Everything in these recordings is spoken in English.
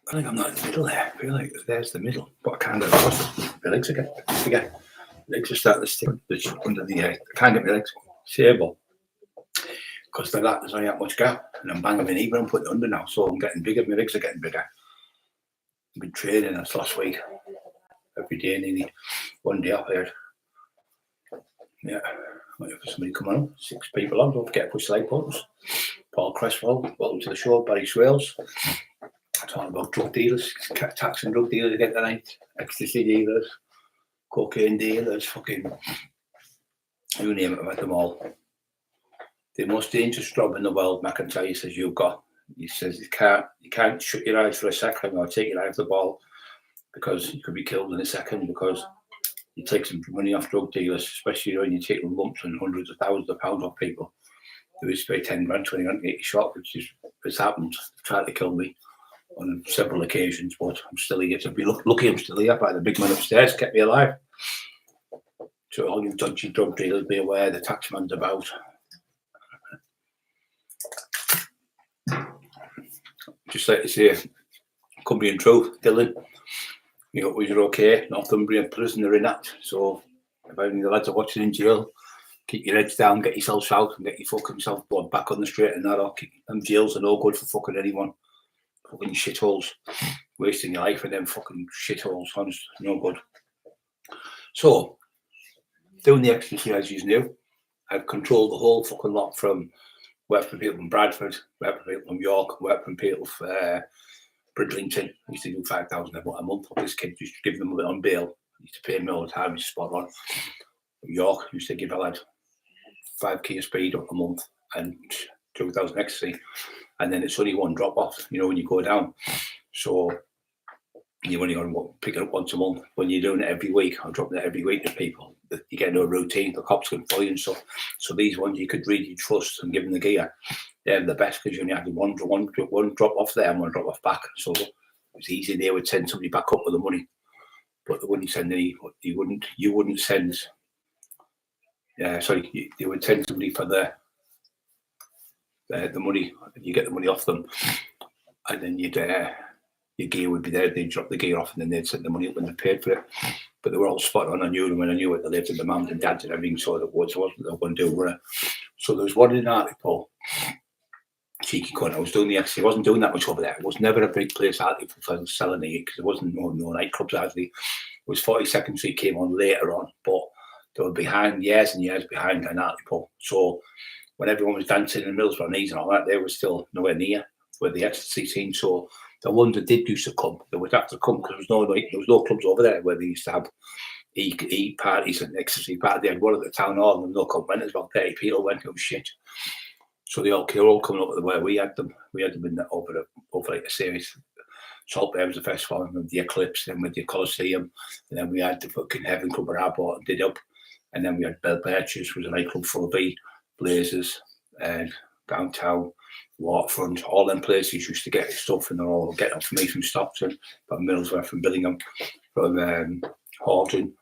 I think I'm not in the middle there. I feel like there's the middle, but I can't get across. My legs are getting bigger. My legs are starting to stick under the I can't get my legs stable because there's only that much gap, and I'm banging my knee, but I'm putting it under now, so I'm getting bigger. My legs are getting bigger. I've been training this last week every day, nearly one day off here. Yeah, waiting for somebody to come on. 6 people on. Don't forget to push the like buttons. Paul Cresswell, welcome to the show. Barry Swales. Talking about drug dealers, tax and drug dealers again tonight, ecstasy dealers, cocaine dealers, fucking you name it, I've had them all. The most dangerous job in the world, McIntyre says you've got. He says you can't shut your eyes for a second or take your eye off the ball because you could be killed in a second because you take some money off drug dealers, especially when you take lumps and hundreds of thousands of pounds off people. They used to pay 10 grand, 20 grand to get you shot, which has happened. They've tried to kill me on several occasions, but I'm still here. To be lucky I'm still here by the big man upstairs, kept me alive. So all you dodgy drug dealers, be aware the taxman's about. Just like to say, Cumbria and truth, Dylan, you know, you're okay. Northumbria prison are in that. So if any of the lads are watching in jail, keep your heads down, get yourself out and get your fucking self back on the straight and narrow. Them jails are no good for fucking anyone. Fucking shitholes, wasting your life in them fucking shitholes, honest, no good. So, doing the ecstasy as you knew, I've controlled the whole fucking lot from work from people from Bradford, work from people from York, work from people from Bridlington. I used to do 5,000 a month. This kid used to give them a bit on bail. I used to pay me all the time, spot on. York used to give a lad 5k speed a month and 2,000 ecstasy. And then it's only one drop off, you know, when you go down. So you're only going to pick it up once a month. When you're doing it every week, I'm dropping it every week to people. You get no routine, the cops can follow you and stuff. So these ones you could really trust and give them the gear. They're the best because you only had one drop off there and one drop off back. So it was easy. They would send somebody back up with the money, but they wouldn't send any. You wouldn't send. Sorry, you would send somebody for the money. You get the money off them, and then your gear would be there. They'd drop the gear off, and then they'd send the money when they paid for it. But they were all spot on. I knew them when I knew it. They lived with the mums and dads and everything, so it wasn't they were going to do it. So there was one in Hartlepool. Cheeky cunt. I was doing the ecstasy. I wasn't doing that much over there. It was never a big place Hartlepool for selling it because there wasn't no nightclubs actually. It was 42nd Street came on later on, but they were behind, years and years behind in Hartlepool. So when everyone was dancing in Middlesbrough knees and all that, they were still nowhere near where the ecstasy scene. So the ones that did used to come, they would have to come because there was no clubs over there where they used to have eat parties and ecstasy parties. They had one at the town hall and no club went. There's about 30 people went. It was shit. So they were all coming up to where we had them. We had them in over like a series. Saltburn was the first one, with the Eclipse, then with the Coliseum, and then we had the fucking Heaven Club at Airport and did up, and then we had Bell Birches, was a nightclub full of Blazers, and downtown, Waterfront, all them places used to get stuff, and they're all getting up for me from Stockton, from Middlesbrough, from Billingham, from Horton,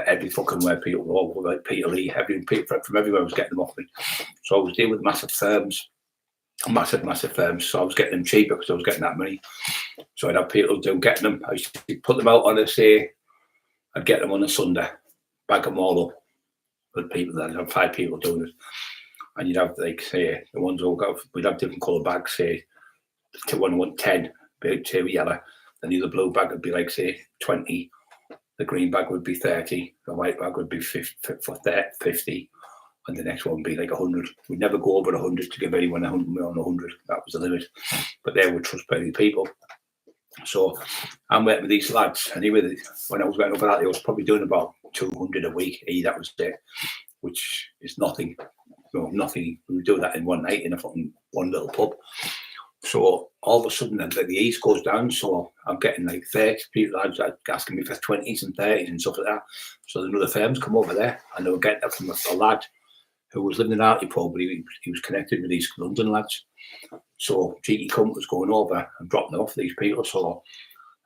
every fucking where people were all like Peter Lee, from everywhere was getting them off me. So I was dealing with massive firms. So I was getting them cheaper because I was getting that money. So I'd have people getting them. I used to put them out on I'd get them on a Sunday, bag them all up with people. Then I'd have 5 people doing it, and you'd have like say the ones who we'd have different colour bags. Say to one 10, big 2 yellow. Then the other blue bag would be like say 20. The green bag would be 30. The white bag would be 50. And the next one would be like 100. We'd never go over 100 to give anyone 100. That was the limit. But they were trustworthy people. So I'm working with these lads. Anyway, when I was working over that, I was probably doing about 200 a week. That was it, which is nothing. Nothing. We would do that in one night in a fucking one little pub. So all of a sudden, the ease goes down. So I'm getting like 30 people asking me for 20s and 30s and stuff like that. So then other firms come over there, and they were getting that from a lad who was living in Hartlepool, but he was connected with these London lads. So cheeky cunt was going over and dropping off these people. So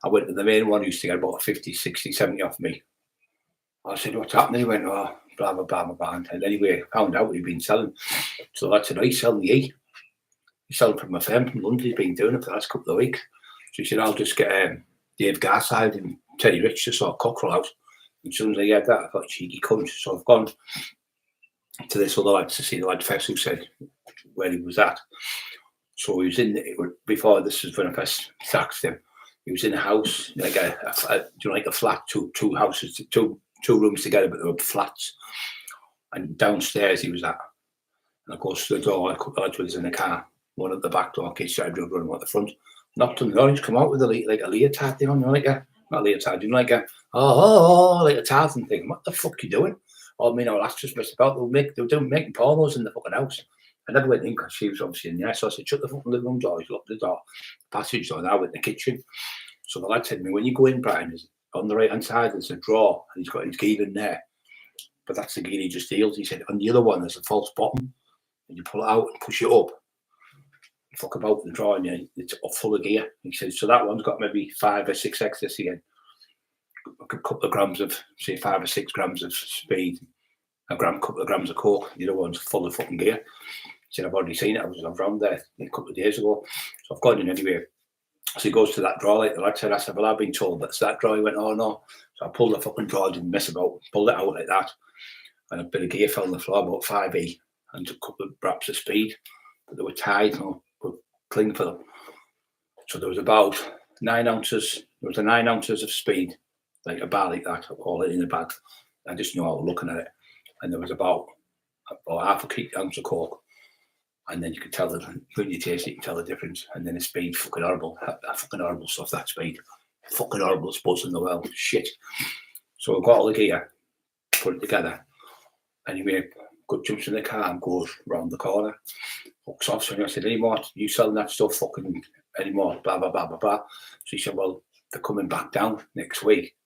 I went to the main one who used to get about 50, 60, 70 off me. I said, what's happening? He went, oh, blah, blah, blah, blah. And anyway, I found out what he'd been selling. So I said, he's selling the E. He's selling from a firm from London. He's been doing it for the last couple of weeks. So he said, I'll just get Dave Garside and Teddy Rich to sort Cockerill out. And as soon as I heard that, I thought, cheeky cunt. So I've gone to this other lad to see the lad first who said where he was at. So he was before this was when I first sacked him. He was in a house, like a flat, two houses, two rooms together, but they were flats. And downstairs he was at. And I goes to the door, a couple of lads was in the car, one at the back door, kids started running at the front. Knocked on the door, he's come out with a leotard thing on, not a leotard, like a Tarzan thing. What the fuck you doing? Oh, I mean, that's just messed about. They were making pornos in the fucking house. I never went in because she was obviously in there. So I said, shut the fucking living room door. He locked the door, passage door, and I went in the kitchen. So the lad said to me, when you go in, Brian, on the right hand side, there's a drawer, and he's got his gear in there. But that's the gear he just deals. He said, on the other one, there's a false bottom, and you pull it out and push it up. You fuck about the drawer, and it's full of gear. He said, so that one's got maybe 5 or 6 ecstasy in. A couple of grams of, say, 5 or 6 grams of speed, couple of grams of coke. The other one's full of fucking gear. He said, I've already seen it. I was around there a couple of days ago. So I've gone in anyway. So he goes to that drawer, like the lad said. I said, well, I've been told that's that drawer. He went, oh, no. So I pulled the fucking drawer, didn't mess about, pulled it out like that. And a bit of gear fell on the floor, about 5E, and a couple of wraps of speed. But they were tied, with cling for them. So there was about 9 ounces. There was 9 ounces of speed, like a bar like that, all in the bag. I just knew I was looking at it. And there was about half a ounce of coke. And then you could tell when you taste it, you can tell the difference. And then the speed, fucking horrible. That fucking horrible stuff, that speed. Fucking horrible spots in the world. Shit. So I got all the gear, put it together. Anyway, good jumps in the car and goes round the corner. Hooks off. So I said, anymore, you selling that stuff fucking anymore? Blah, blah, blah, blah, blah. So he said, well, they're coming back down next week.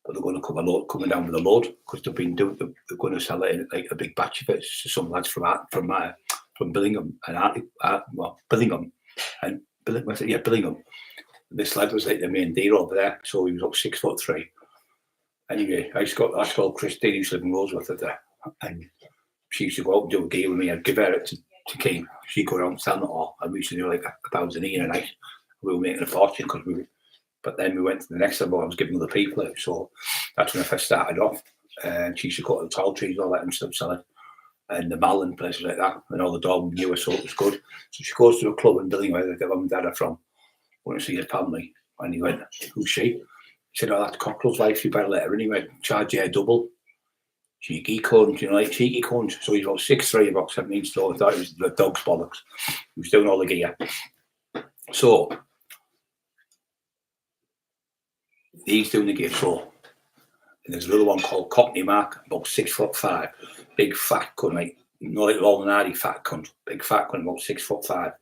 But they're going to coming down with a load because they're going to sell it in like a big batch of it to some lads from Billingham Billingham. This lad was like the main dealer over there, so he was up 6'3". Anyway, I told Christine, who's living in Roseworth at there, and she used to go out and do a gear with me. I'd give her it to Kim. She'd go around selling it all, and we used to do like 1,000 a night. We were making a fortune because But then we went to the next level. I was giving other people it, so that's when I first started off. And she used to cut the tall trees, all that, and stuff, sell it. And the Malin places like that, and all the dog knew her, so it was good. So she goes to a club in Billing where the mum and dad are from. Want to see his family, and he went, "Who's she?" He said, "Oh, that's Cockerill's wife. You better let her." And he went, "Charge her double." Cheeky cunt, cheeky cunt. So he's about 6'3", about 17 stone. I thought it was the dog's bollocks. He was doing all the gear. So he's doing the gear. So and there's another one called Cockney Mark, about 6'5", big fat cunt, like not like Rolling Hardy fat cunt, big fat cunt, about 6'5",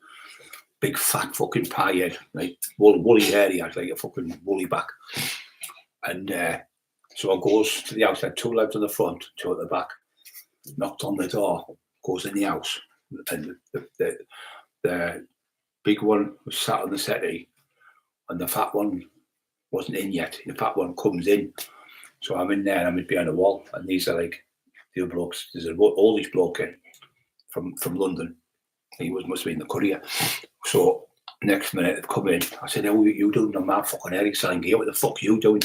big fat fucking pie head, like woolly hair. He had like a fucking woolly back. And so I goes to the house. I had 2 lads on the front, 2 at the back. Knocked on the door, goes in the house, and the big one was sat on the settee, and the fat one wasn't in yet. The fat one comes in. So I'm in there and I'm behind the wall, and these are like the other blokes. There's an oldish bloke from London. He must be in the courier. So next minute they've come in. I said, "Oh, you doing on my fucking hair? He's selling gear. What the fuck are you doing?"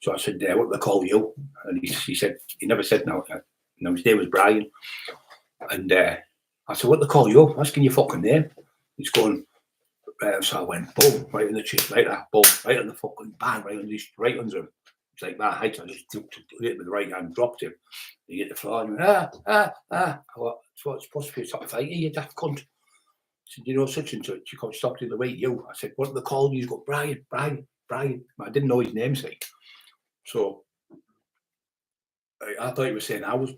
So I said, "What do they call you?" And he said, he never said no. No, his name was Brian. And I said, "What do they call you?" I'm asking your fucking name. He's going. So I went boom right in the chest, like that, boom right on the fucking bang, right under him. Like that height, I just took it with the right hand, dropped him. He hit the floor and went, What's supposed to be a top fight? You daft cunt. I said, you know, such and such. You can't stop in the way you. I said, what do they call you? He's got Brian. I didn't know his namesake. So I thought he was saying I was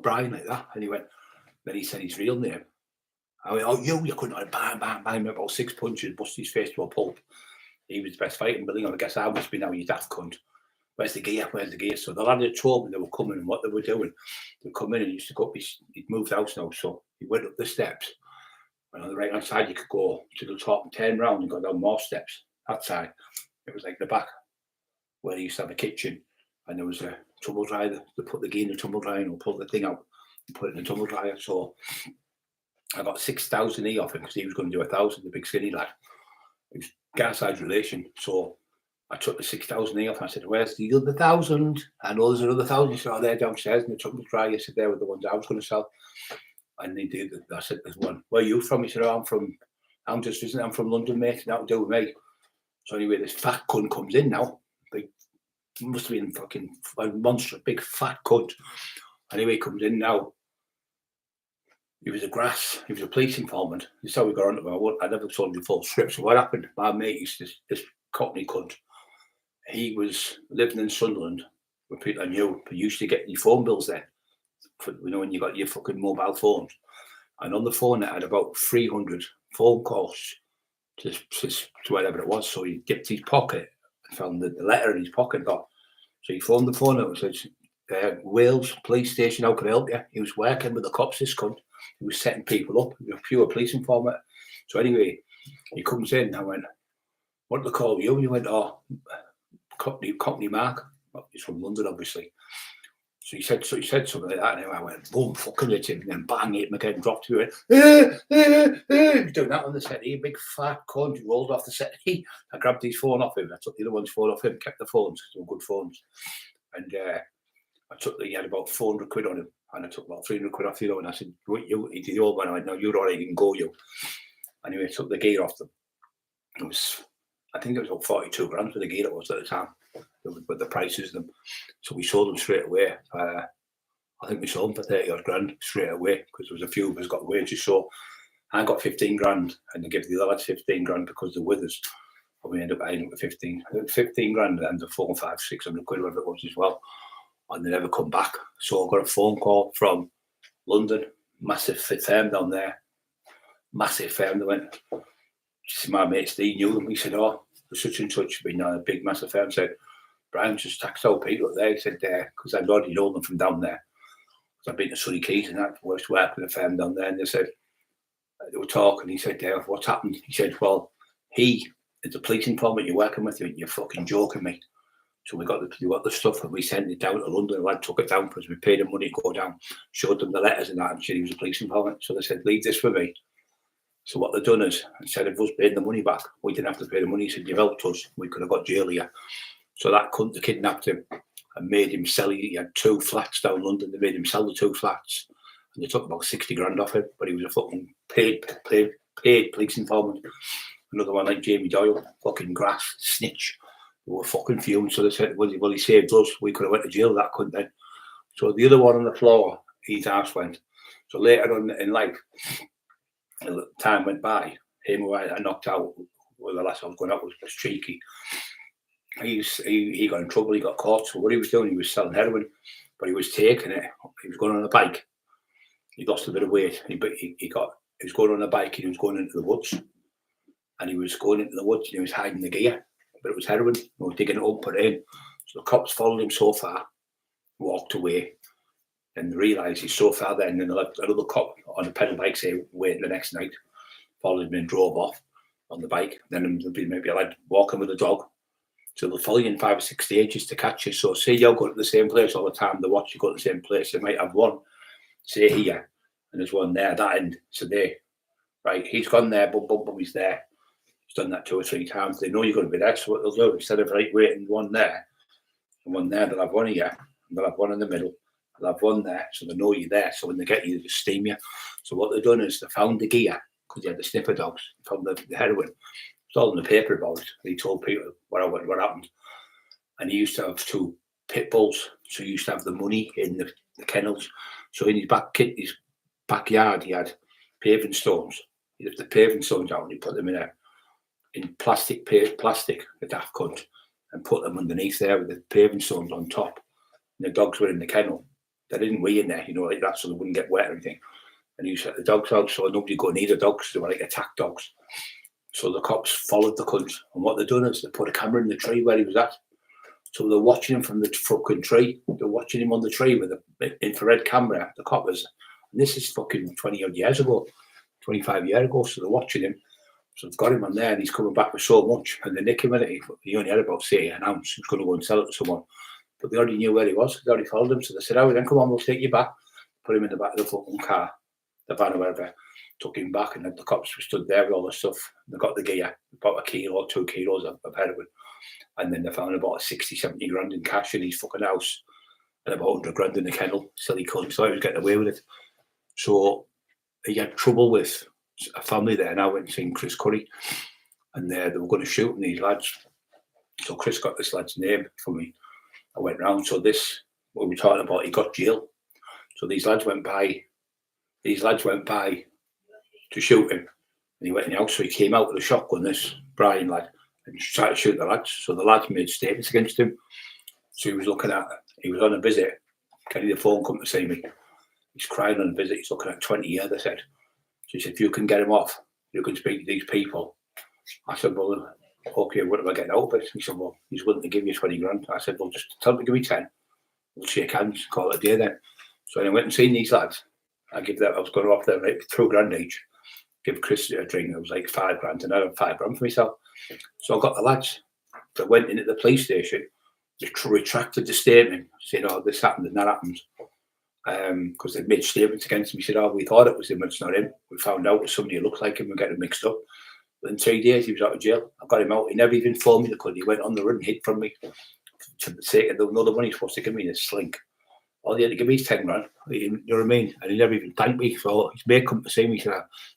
Brian like that. And he went, then he said his real name. I went, "Oh, you couldn't bang, about 6 punches, bust his face to a pulp. He was the best fighting building. I guess I must be now, you daft cunt. Where's the gear? So the lad had told me they were coming and what they were doing. They'd come in and he used to go up, he'd moved house now, so he went up the steps. And on the right hand side, you could go to the top and turn round and go down more steps. That side, it was like the back where he used to have a kitchen, and there was a tumble dryer. They put the gear in the tumble dryer and pull the thing out and put it in the tumble dryer. So I got 6,000 off him because he was going to do 1,000, the big skinny lad. He was gas-side relation. So I took the 6,000 off. I said, where's the other 1,000? I know there's another 1,000. He said, oh, they're downstairs. And they took me to try. He said, they were the ones I was going to sell. And they did. I said, there's one. Where are you from? He said, oh, I'm just visiting. I'm from London, mate. Nothing to do with me. So anyway, this fat cunt comes in now. Big, must have been fucking a monster, big fat cunt. Anyway, he comes in now. He was a police informant. This is how we got onto him. I never told you the full script. So what happened? My mate, this Cockney cunt, he was living in Sunderland with people I knew, but used to get your phone bills there. When you got your fucking mobile phones. And on the phone, it had about 300 phone calls to whatever it was. So he dipped his pocket and found the letter in his pocket. So he phoned the phone out and said, Wales police station, how can I help you? He was working with the cops, this cunt. He was setting people up. He was a pure police informant. So anyway, he comes in. I went, what do they call you? And he went, oh, Cockney Mark. He's from London, obviously. So he said something like that, and I went, boom, fucking hit him, and then bang, hit him again, dropped him, he went, he was doing that on the settee, big fat cunt, he rolled off the settee. I grabbed his phone off him, I took the other one's phone off him, kept the phones, they were good phones. And he had about 400 quid on him, and I took about 300 quid off the other one. I said, he did the old one. I went, no, you're all right, you can go, you. Anyway, I took the gear off them. I think it was about 42 grand for the gear it was at the time, with the prices of them. So we sold them straight away. I think we sold them for 30 odd grand straight away, because there was a few of us got wages. So I got 15 grand, and they gave the other lads 15 grand because they're with us. And we ended up with 15 grand and the 400, 500, 600 quid, whatever it was as well. And they never come back. So I got a phone call from London, massive firm down there, massive firm. They went, my mate Steve knew them. He said, oh, there's such and such, been a big massive firm. Said, Brian just taxed out people up there. He said, because I'd already known them from down there. Because I've been to Surrey Keys and that, I used to work with a firm down there. And they said, they were talking. He said, what's happened? He said, well, he is the police informant you're working with, you're fucking joking me. So we got the stuff and we sent it down to London. The lad took it down because we paid him money to go down, showed them the letters and that, and said he was a police informant. So they said, leave this for me. So what they've done is, instead of us paying the money back, we didn't have to pay the money. He said, you've helped us. We could have got jail here. So that cunt, they kidnapped him and made him sell. He had 2 flats down London. They made him sell the 2 flats. And they took about 60 grand off him. But he was a fucking paid police informant. Another one like Jamie Doyle, fucking grass, snitch. We were fucking fumed. So they said, well, he saved us. We could have went to jail that couldn't then. So the other one on the floor, his ass went. So later on in life, time went by. Him who I knocked out, well, the last I was going out was cheeky. He got in trouble. He got caught. So what he was doing, he was selling heroin, but he was taking it. He was going on a bike. He lost a bit of weight. He was going on a bike and he was going into the woods. And he was going into the woods and he was hiding the gear, but it was heroin. He was digging it up, put it in. So the cops followed him so far, walked away, and realised he's so far there. And then another cop on a pedal bike say, wait the next night, followed him and drove off on the bike. Then there'll be maybe a lad walking with a dog. So they'll follow you in 5 or 6 stages to catch you. So say you're going to the same place all the time, they watch you go to the same place. They might have one, say here, and there's one there, that end. So right, he's gone there, boom, boom, boom, he's there. He's done that 2 or 3 times. They know you're going to be there. So what they'll do, instead of waiting one there and one there, they'll have one here, and they'll have one in the middle. They'll have one there, so they know you're there. So when they get you, they just steam you. So what they've done is they found the gear, because they had the sniffer dogs, found the heroin. It's all in the paper about it. He told people what happened. And he used to have 2 pit bulls. So he used to have the money in the kennels. So in his backyard, he had paving stones. He'd have the paving stones out and he put them in plastic, the daft cunt, and put them underneath there with the paving stones on top. And the dogs were in the kennel. They didn't wee in there, like that, so they wouldn't get wet or anything. And he used to let the dogs out, so nobody go near the dogs. They were like attack dogs. So the cops followed the cunt. And what they've done is they put a camera in the tree where he was at. So they're watching him from the fucking tree. They're watching him on the tree with an infrared camera, the coppers. And this is fucking 20 odd years ago, 25 years ago. So they're watching him. So they've got him on there and he's coming back with so much. And they nick him in it. He only had about, say, an ounce. He was going to go and sell it to someone. But they already knew where he was. They already followed him. So they said, oh, then come on, we'll take you back. Put him in the back of the fucking car. the van or whatever, took him back, and then the cops were stood there with all the stuff. They got the gear, about 1 kilo or 2 kilos of heroin, and then they found about 60, 70 grand in cash in his fucking house, and about 100 grand in the kennel. Silly cunt, so he was getting away with it. So he had trouble with a family there, and I went and seen Chris Curry, and they were going to shoot these lads. So Chris got this lad's name for me. I went round. So this, what we were talking about, he got jail. So these lads went by to shoot him, and he went in the house. So he came out with a shotgun, this Brian lad, and he tried to shoot the lads. So the lads made statements against him. So he was on a visit. Getting the phone come to see me. He's crying on a visit. He's looking at 20 years, they said. So he said, if you can get him off, you can speak to these people. I said, well, okay, what am I getting out of it? He said, well, he's willing to give you 20 grand. I said, well, just tell him to give me 10. We'll shake hands, call it a day then. So I went and seen these lads. I was going to offer them like 2 grand each. Give Chris a drink. It was like 5 grand, and I had 5 grand for myself. So I got the lads that went in at the police station, retracted the statement, saying, oh, this happened and that happened. Because they made statements against him. He said, oh, we thought it was him, it's not him. We found out it was somebody who looked like him, we got him mixed up. But in 3 days, he was out of jail. I got him out. He never even phoned me the cunt. He went on the run and hid from me for the sake of another money he was supposed to give me in a slink. All he had to give me is 10 grand. You know what I mean? And he never even thanked me. So his mate come to see me. He said,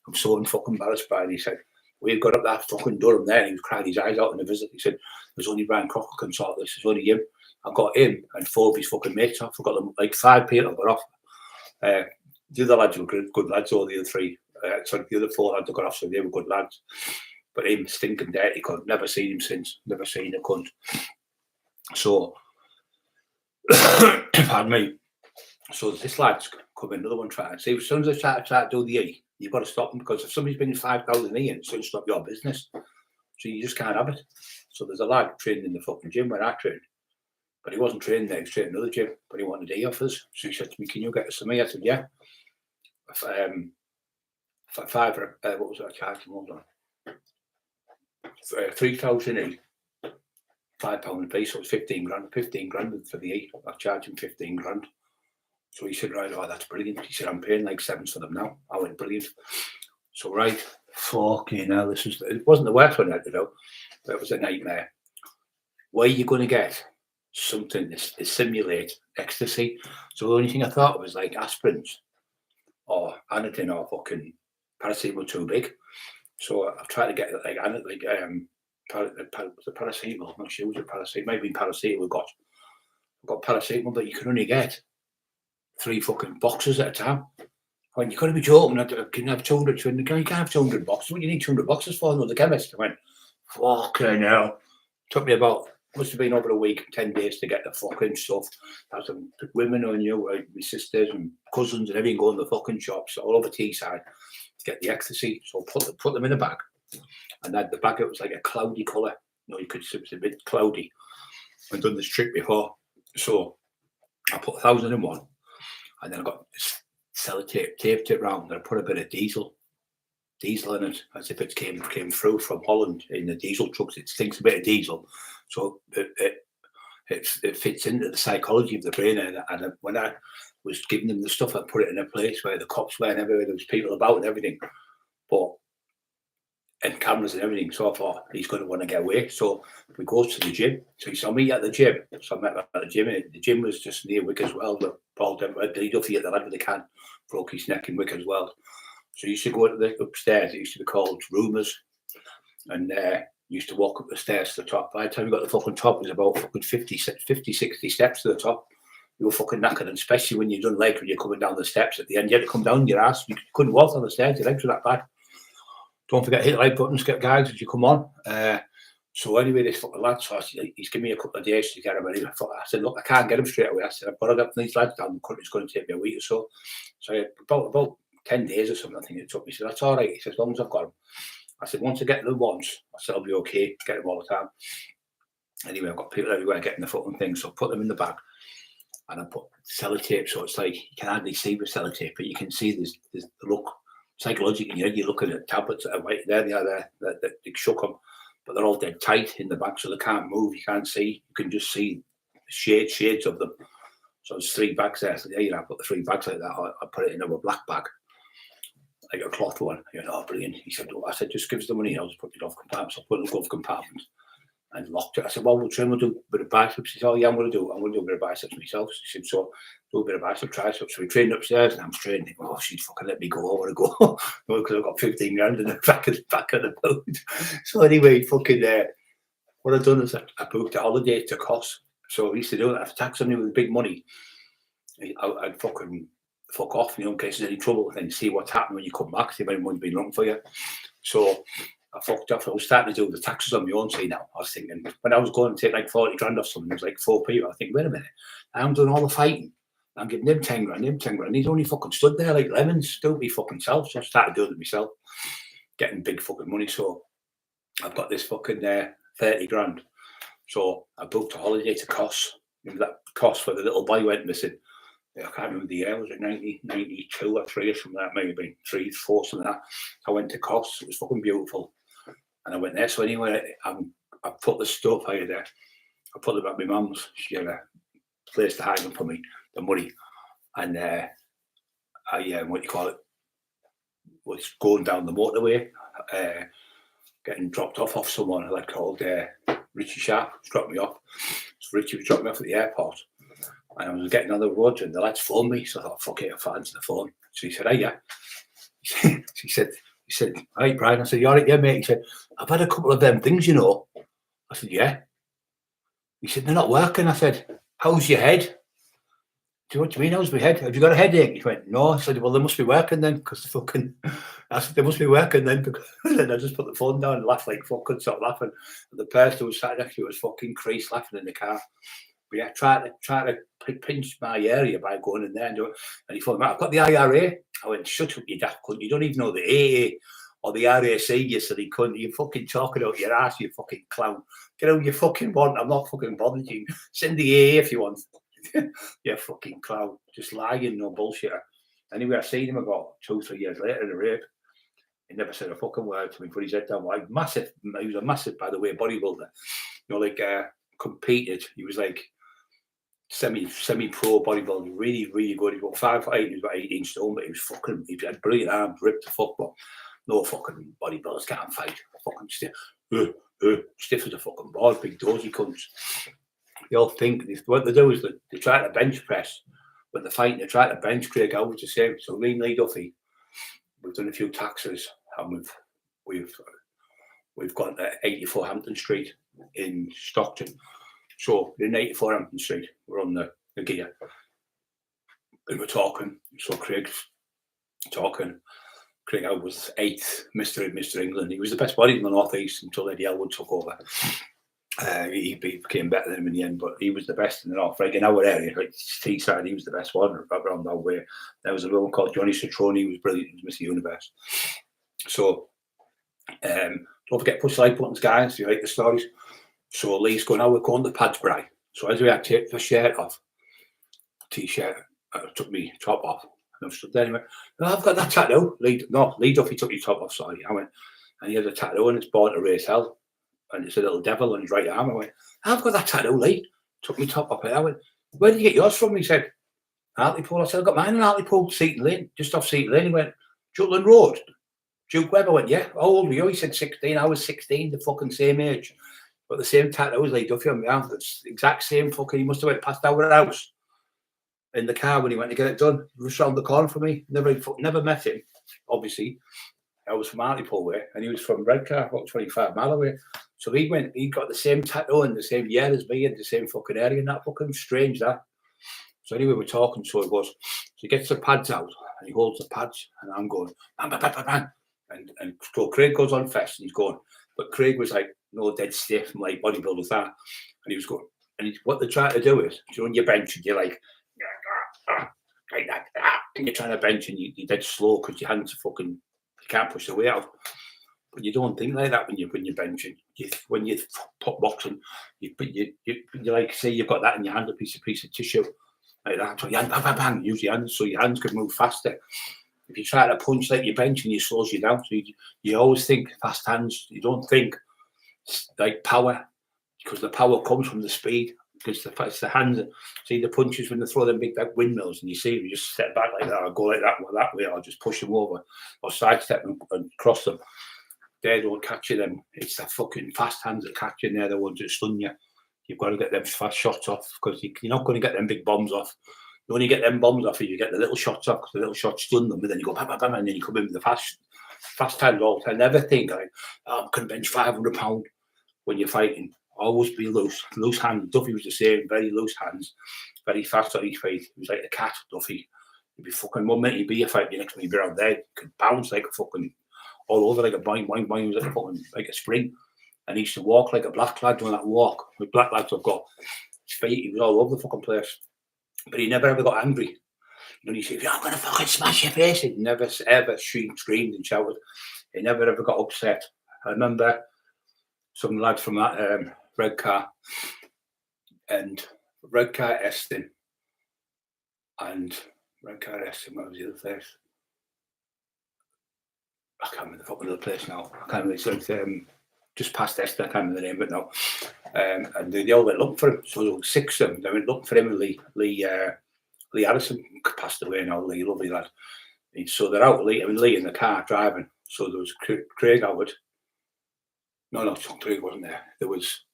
I'm so fucking embarrassed by it. He said, we've got up that fucking Durham there. And he was crying his eyes out in the visit. He said, there's only Brian Crocker can sort this. There's only him. I got him and 4 of his fucking mates off. I got them like 5 people got off. The other lads were good lads, all the other 3. Sorry, the other 4 lads got off, so they were good lads. But him stinking dirty cunt. Never seen him since. Never seen a cunt. So, pardon me. So this lad's come in, another one trying to see. As soon as I try to do the E, you've got to stop them, because if somebody's bringing 5,000 E in, it's going to stop your business. So you just can't have it. So there's a lad training in the fucking gym where I trained. But he wasn't training there, he was training in another gym, but he wanted E offers. So he said to me, can you get us some E? I said, yeah. What was that charge? Hold on. 3,000 E, £5 a piece, so it's 15 grand. 15 grand for the E. I charged him 15 grand. So he said, right, oh, that's brilliant. He said, I'm paying like 7s for them now. I went, brilliant. So, right, fucking hell, it wasn't the worst one I had to do, but it was a nightmare. Where are you going to get something to simulate ecstasy? So the only thing I thought was like aspirins or anything, or fucking paracetamol too big. So I've tried to get paracetamol. I'm not sure it was a paracetamol. Maybe paracetamol I've got paracetamol, but you can only get 3 fucking boxes at a time. I went, you've got to be joking. I can have 200. You can't have 200 boxes. What do you need 200 boxes for? No, the chemist. I went, fucking hell. Took me must have been over a week, 10 days to get the fucking stuff. I had some women I knew, my sisters and cousins and everything going to the fucking shops all over Teesside to get the ecstasy. So put them in a bag. And then the bag, it was like a cloudy colour. You know, you could see it was a bit cloudy. I've done this trick before. So I put 1,000 in one. And then I got this sellotape, taped it round, and I put a bit of diesel in it, as if it came through from Holland in the diesel trucks. It stinks a bit of diesel. So it fits into the psychology of the brain. And when I was giving them the stuff, I put it in a place where the cops were and everywhere, there was people about and everything. And cameras and everything. So I thought, he's going to want to get away. So we go to the gym. So he saw me at the gym. So I met him at the gym. And the gym was just near Wick as well. But Paul Duffy at the lad with the can broke his neck in Wick as well. So you used to go to the upstairs. It used to be called Rumours. And you used to walk up the stairs to the top. By the time you got to the fucking top, it was about fucking 50, 60 steps to the top. You were fucking knackered, and especially when you're done late, when you're coming down the steps at the end, you had to come down your ass. You couldn't walk on the stairs. Your legs were that bad. Don't forget, hit the like buttons, guys, as you come on. So anyway, this fucking lad, so he's given me a couple of days to get him ready. I said, look, I can't get him straight away. I said, I've got to get these lads down the country. It's going to take me a week or so. So about 10 days or something, I think it took me. He said, that's all right. He said, as long as I've got him. I said, once I get them once, I said, I'll be okay. Get them all the time. Anyway, I've got people everywhere getting the fucking thing. So I put them in the bag. And I put sellotape. So it's like, you can hardly see with sellotape, but you can see there's the look. Psychologically, you're looking at tablets that are right there, they are there, they shook them, but they're all dead tight in the back, so they can't move, you can't see, you can just see shades of them. So there's 3 bags there, so there you know, I put the 3 bags like that, I put it in a black bag. like a cloth one. You know, brilliant. He said, I said, just give us the money. I'll just put it off compartment. So I put it in the glove compartment and locked it. I said, well, we'll do a bit of biceps. He said, oh yeah, I'm going to do a bit of biceps myself. He said, so do a bit of bicep triceps. So we trained upstairs and I'm training. Oh, she'd fucking let me go. I want to go. Because I've got 15 grand in the back of the boat. So anyway, fucking what I've done is I booked a holiday to Kos. So I used to do that. If tax on me with big money, I'd fucking fuck off, you know, in case there's any trouble, and then see what's happening when you come back, see if anyone's been wrong for you. So I fucked off. I was starting to do the taxes on my own. See, now I was thinking, when I was going to take like 40 grand off someone, it was like 4 people. I think, wait a minute, I'm doing all the fighting. I'm getting them 10 grand. He's only fucking stood there like lemons, do it me fucking self. So I started doing it myself, getting big fucking money. So I've got this fucking 30 grand. So I booked a holiday to Kos. Remember that Kos for the little boy went missing? I can't remember the year. Was it 92 or 3 or something like that? Maybe been 3, 4, something like that. I went to Kos. It was fucking beautiful. And I went there. So anyway, I put the stuff out there. I put them at my mum's. She had a place to hide them for me, the money. And what you call it, was going down the motorway, getting dropped off someone like called Richie Sharp. Dropped me off. So Richie was dropping me off at the airport. And I was getting on the road and the lads phoned me. So I thought, fuck it, I'll answer the phone. So he said, hey, yeah. he said, hey, Brian. I said, you all right? Yeah, mate. He said, I've had a couple of them things, you know. I said, yeah. He said, they're not working. I said, how's your head? What do you mean, how's my head? Have you got a headache? He went, no. I said, well, they must be working then, because I said, they must be working then, because then I just put the phone down and laughed like fucking, stop laughing. And the person who was sat next to me was fucking creased laughing in the car. But yeah, try to pinch my area by going in there and do it. And he thought, I've got the IRA. I went, shut up, you daft cunt. You don't even know the AA or the RAC, you silly cunt. You fucking talking out your ass, you fucking clown. Get out you fucking want. I'm not fucking bothered you. Send the AA if you want. You fucking clown. Just lying, no bullshit. Anyway, I seen him about 2, 3 years later in a rape. He never said a fucking word to me, put his head down. Like, massive. He was a massive, by the way, bodybuilder. You know, like, competed. He was like, semi-pro bodybuilder, really, really good. He was about 5'8", he was about 18 stone, but he had brilliant arms, ripped the fuck, but no fucking bodybuilders can't fight. Fucking stiff as a fucking board, big dozy cunts. They all think, what they do is they try to bench press. When they're fighting, they try to bench Craig Alvarez the same. So me and Lee Duffy, we've done a few taxes, and we've gone to 84 Hampton Street in Stockton. So in 84 Hampton Street, we're on the gear, and we're talking. So Craig's talking. Craig was 8th, Mr. England. He was the best body in the North East until Eddie Elwood took over. He became better than him in the end, but he was the best in the North. Like in our area, like Teesside, he was the best one around that way. There was a woman called Johnny Citroni, he was brilliant. He was Mr. Universe. So don't forget, push the like buttons, guys, if you like the stories. So Lee's going, we're going to Padsbury. So as we had to take the shirt off, T-shirt, took me top off. And I stood there and he went, no, I've got that tattoo. Lee Duffy took your top off, sorry. I went, and he had a tattoo and it's Born to Race Hell. And it's a little devil on his right arm. I went, I've got that tattoo, Lee. Took me top off. I went, where did you get yours from? He said, Hartlepool. I said, I got mine in Hartlepool, Seaton Lane, just off Seaton Lane. He went, Jutland Road. Duke Webb. I went, yeah. How old were you? He said 16. I was 16, the fucking same age. But the same tattoo as Lee Duffy on my arm. It's the exact same fucking. He must have went past our house in the car when he went to get it done. He was round the corner for me. Never met him, obviously. I was from Hartlepool way, and he was from Redcar, about 25 mile away. So he got the same tattoo in the same year as me in the same fucking area, and that fucking strange, that. So anyway, we're talking, so he gets the pads out, and he holds the pads, and I'm going, bang, bang, bang, bang, bang. And so Craig goes on first, and he's going, but Craig was like, no, dead stiff, like bodybuilders that. And he was going, and what they're trying to do is, you know, on your bench, and you're like that, and you're trying to bench, and you're dead slow because your hands are fucking, you can't push the weight out. But you don't think like that when you're benching. When you're pop boxing, you like, say you've got that in your hand, a piece of tissue, like that. So your hand, bang, bang, bang, use your hands so your hands can move faster. If you try to punch like your bench and you slows you down, so you always think fast hands. You don't think like power, because the power comes from the speed. Because it's the hands. See the punches when they throw them big windmills, and you see them, you just step back like that, or go like that way, or just push them over, or sidestep them and cross them. They don't catch you them. It's the fucking fast hands that catch you, and they're the ones that stun you. You've got to get them fast shots off, because you're not going to get them big bombs off. You only get them bombs off if you get the little shots off, because the little shots stun them, and then you go bam, bam, bam, and then you come in with the fast hands all the time. Never think like, oh, I'm going to bench £500 when you're fighting. Always be loose hands. Duffy was the same, very loose hands, very fast on his feet. He was like a cat, Duffy. He'd be fucking 1 minute he'd be a fight, the next minute he'd be around there. He could bounce like a fucking all over like a boing, boing, boing. He was like a fucking like a spring. And he used to walk like a black lad doing that walk. With black lads have got his feet, he was all over the fucking place. But he never ever got angry. You know, he said, I'm gonna fucking smash your face. He never ever screamed and shouted. He never ever got upset. I remember some lad from that Red Car Eston, and Red Car Eston, what was the other place? I can't remember the fucking other place now. I can't remember. It's like just past Eston, I can't remember the name of it now. And they all went looking for him. So there were 6 of them. They went looking for him, and Lee Harrison passed away now, Lee, lovely lad. And so they're out, Lee in the car driving. So there was Craig Howard. No, Craig wasn't there. There was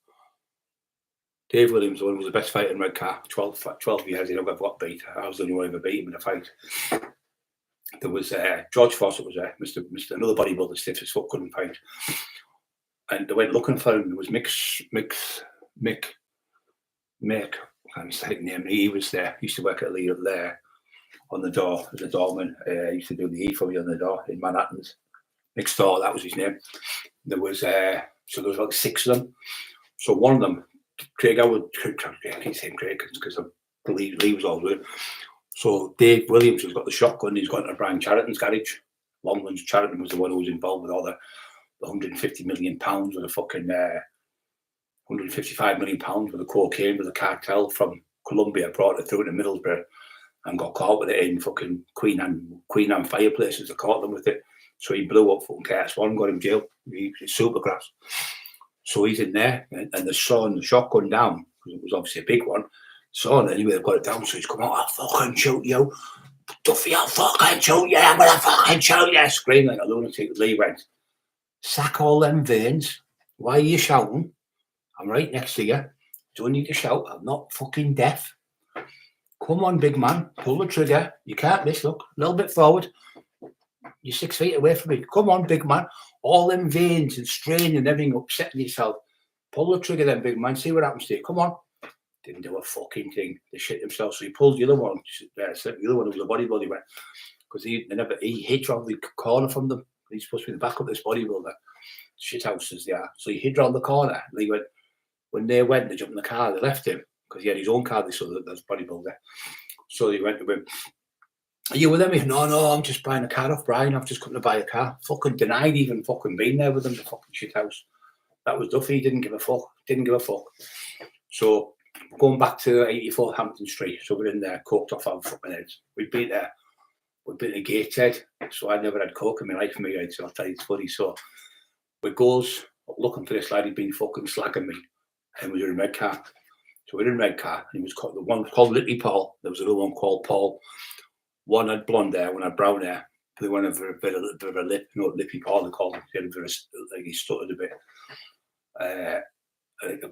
Dave Williams, the one who was the best fighter in Red Car, 12 years, he never got beat. I was the only one who ever beat him in a fight. There was George Fawcett was there, Mr. Another bodybuilder, stiff as fuck, couldn't fight. And they went looking for him. There was Mick, I can't say his name. He was there. He used to work at Lee up there on the door as a doorman. He used to do the E for me on the door in Manhattan's. Next door, that was his name. There was so there was like 6 of them. So one of them, Craig Howard, I keep saying Craig because I believe Lee was all doing. So Dave Williams has got the shotgun. He's gone to Brian Chariton's garage. Longlands Chariton was the one who was involved with all the 150 million pounds with the fucking 155 million pounds with the cocaine with the cartel from Colombia, brought it through to Middlesbrough and got caught with it in fucking Queen Anne fireplaces. They caught them with it. So he blew up fucking Curtis One, got him in jail. He's Supergrass. So he's in there, and they're sawing the shotgun down, because it was obviously a big one. So anyway, they've got it down, so he's come out, I'll fucking shoot you. Duffy, I'll fucking shoot you, I'm gonna fucking shoot you. Screaming like a lunatic. Lee went, sack all them veins. Why are you shouting? I'm right next to you. Don't need to shout. I'm not fucking deaf. Come on, big man. Pull the trigger. You can't miss. Look, a little bit forward. You're 6 feet away from me. Come on, big man. All them veins and strain and everything upsetting yourself. Pull the trigger then, big man. See what happens to you. Come on. Didn't do a fucking thing. They shit themselves. So he pulls the other one. The other one was the bodybuilder. Because he hit around the corner from them. He's supposed to be the back of this bodybuilder. Shit houses they are. So he hid around the corner. And he went, when they went, they jumped in the car, they left him. Because he had his own car, this other bodybuilder. So he went to him, are you with him? He said, no, I'm just buying a car off Brian. I've just come to buy a car. Fucking denied even fucking being there with him, the fucking shit house. That was Duffy. He didn't give a fuck. So going back to 84 Hampton Street. So we're in there, coked off our fucking heads. We'd been there. We'd been to Gateshead. So I'd never had coke in my life, right? So I'll tell you, it's funny. So we goes looking for this lad. He'd been fucking slagging me. And we were in Red Car. So we're in Red Car. And he was called, the one was called Lippy Paul. There was another one called Paul. One had blonde hair, one had brown hair. The one had a bit of a lip, Lippy Paul, they called him. He had a bit of, like he stuttered a bit.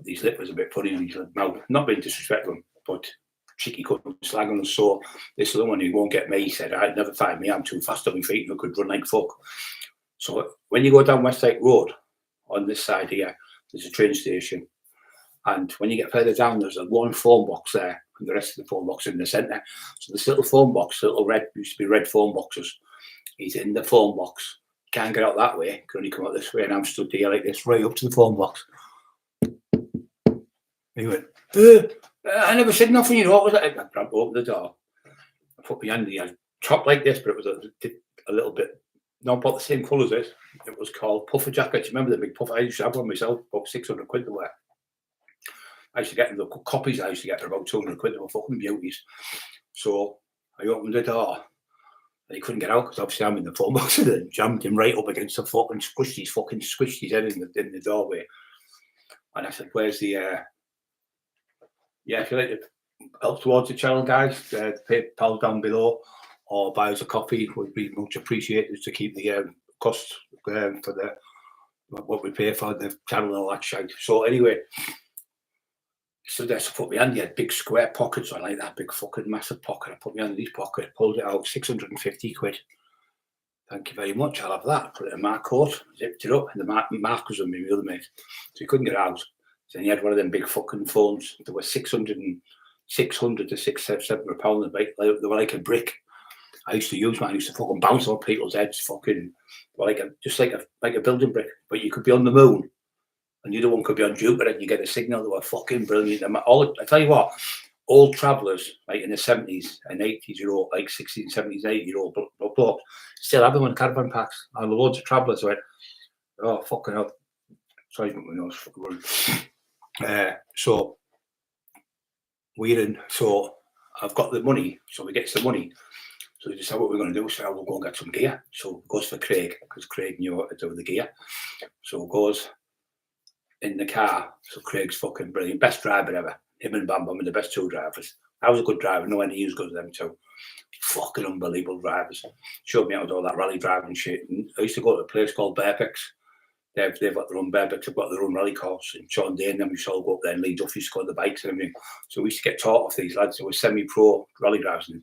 His lip was a bit funny. And he's like, now, not being disrespectful, but cheeky couldn't slag on. So this other one, he won't get me. He said, I'd never find me. I'm too fast on my feet and I could run like fuck. So when you go down Westlake Road, on this side here, there's a train station. And when you get further down, there's a one phone box there, and the rest of the phone box in the centre. So this little phone box, little red, used to be red phone boxes. He's in the phone box. Can't get out that way. Can only come out this way, and I'm stood here like this, right up to the phone box. He went, I never said nothing, you know. What was it? I opened the door. I put my hand in. I chopped like this, but it was a little bit, not about the same colour as this. It was called puffer jackets. Remember the big puffer? I used to have one myself, about 600 quid to wear. I used to get the copies. I used to get for about 200 quid. They were fucking beauties. So I opened the door, and he couldn't get out because obviously I'm in the phone box, and jammed him right up against the fucking squished his head in the doorway. And I said, "Where's the Yeah, if you like to help towards the channel, guys, PayPal down below, or buy us a coffee, would be much appreciated to keep the costs for the what we pay for the channel and all that shit. So anyway, so that's put me under big square pockets. I like that big fucking massive pocket. I put me under this pocket, pulled it out, 650 quid. Thank you very much. I'll have that. Put it in my coat, zipped it up, and the mark was on me, the other mate. So he couldn't get out. So he had one of them big fucking phones. They were 600 to 600 pounds. They were like a brick. I used to use mine. I used to fucking bounce on people's heads. Fucking like a building brick. But you could be on the moon, and the other one could be on Jupiter, and you get a signal. They were fucking brilliant. I tell you what, old travellers, like in the 70s and 80s year old, like 60s, 70s, 80 year old blokes, still have them in caravan packs. And loads of travellers went, oh fucking hell. Sorry, my nose fucking running. So I've got the money, so we get some money. So we decide what we're going to do. So we'll go and get some gear. So it goes for Craig, because Craig knew what to do with the gear. So it goes in the car. So Craig's fucking brilliant, best driver ever. Him and Bam Bam are the best two drivers. I was a good driver, no one he was good as them too. Fucking unbelievable drivers. Showed me how to do all that rally driving shit. And I used to go to a place called Bearpix. They've got their own Bearpix, they've got their own rally course. And Sean Day and them used to all go up there, and Lee Duffy used to go on the bikes and everything. So we used to get taught off these lads. They were semi-pro rally drivers. And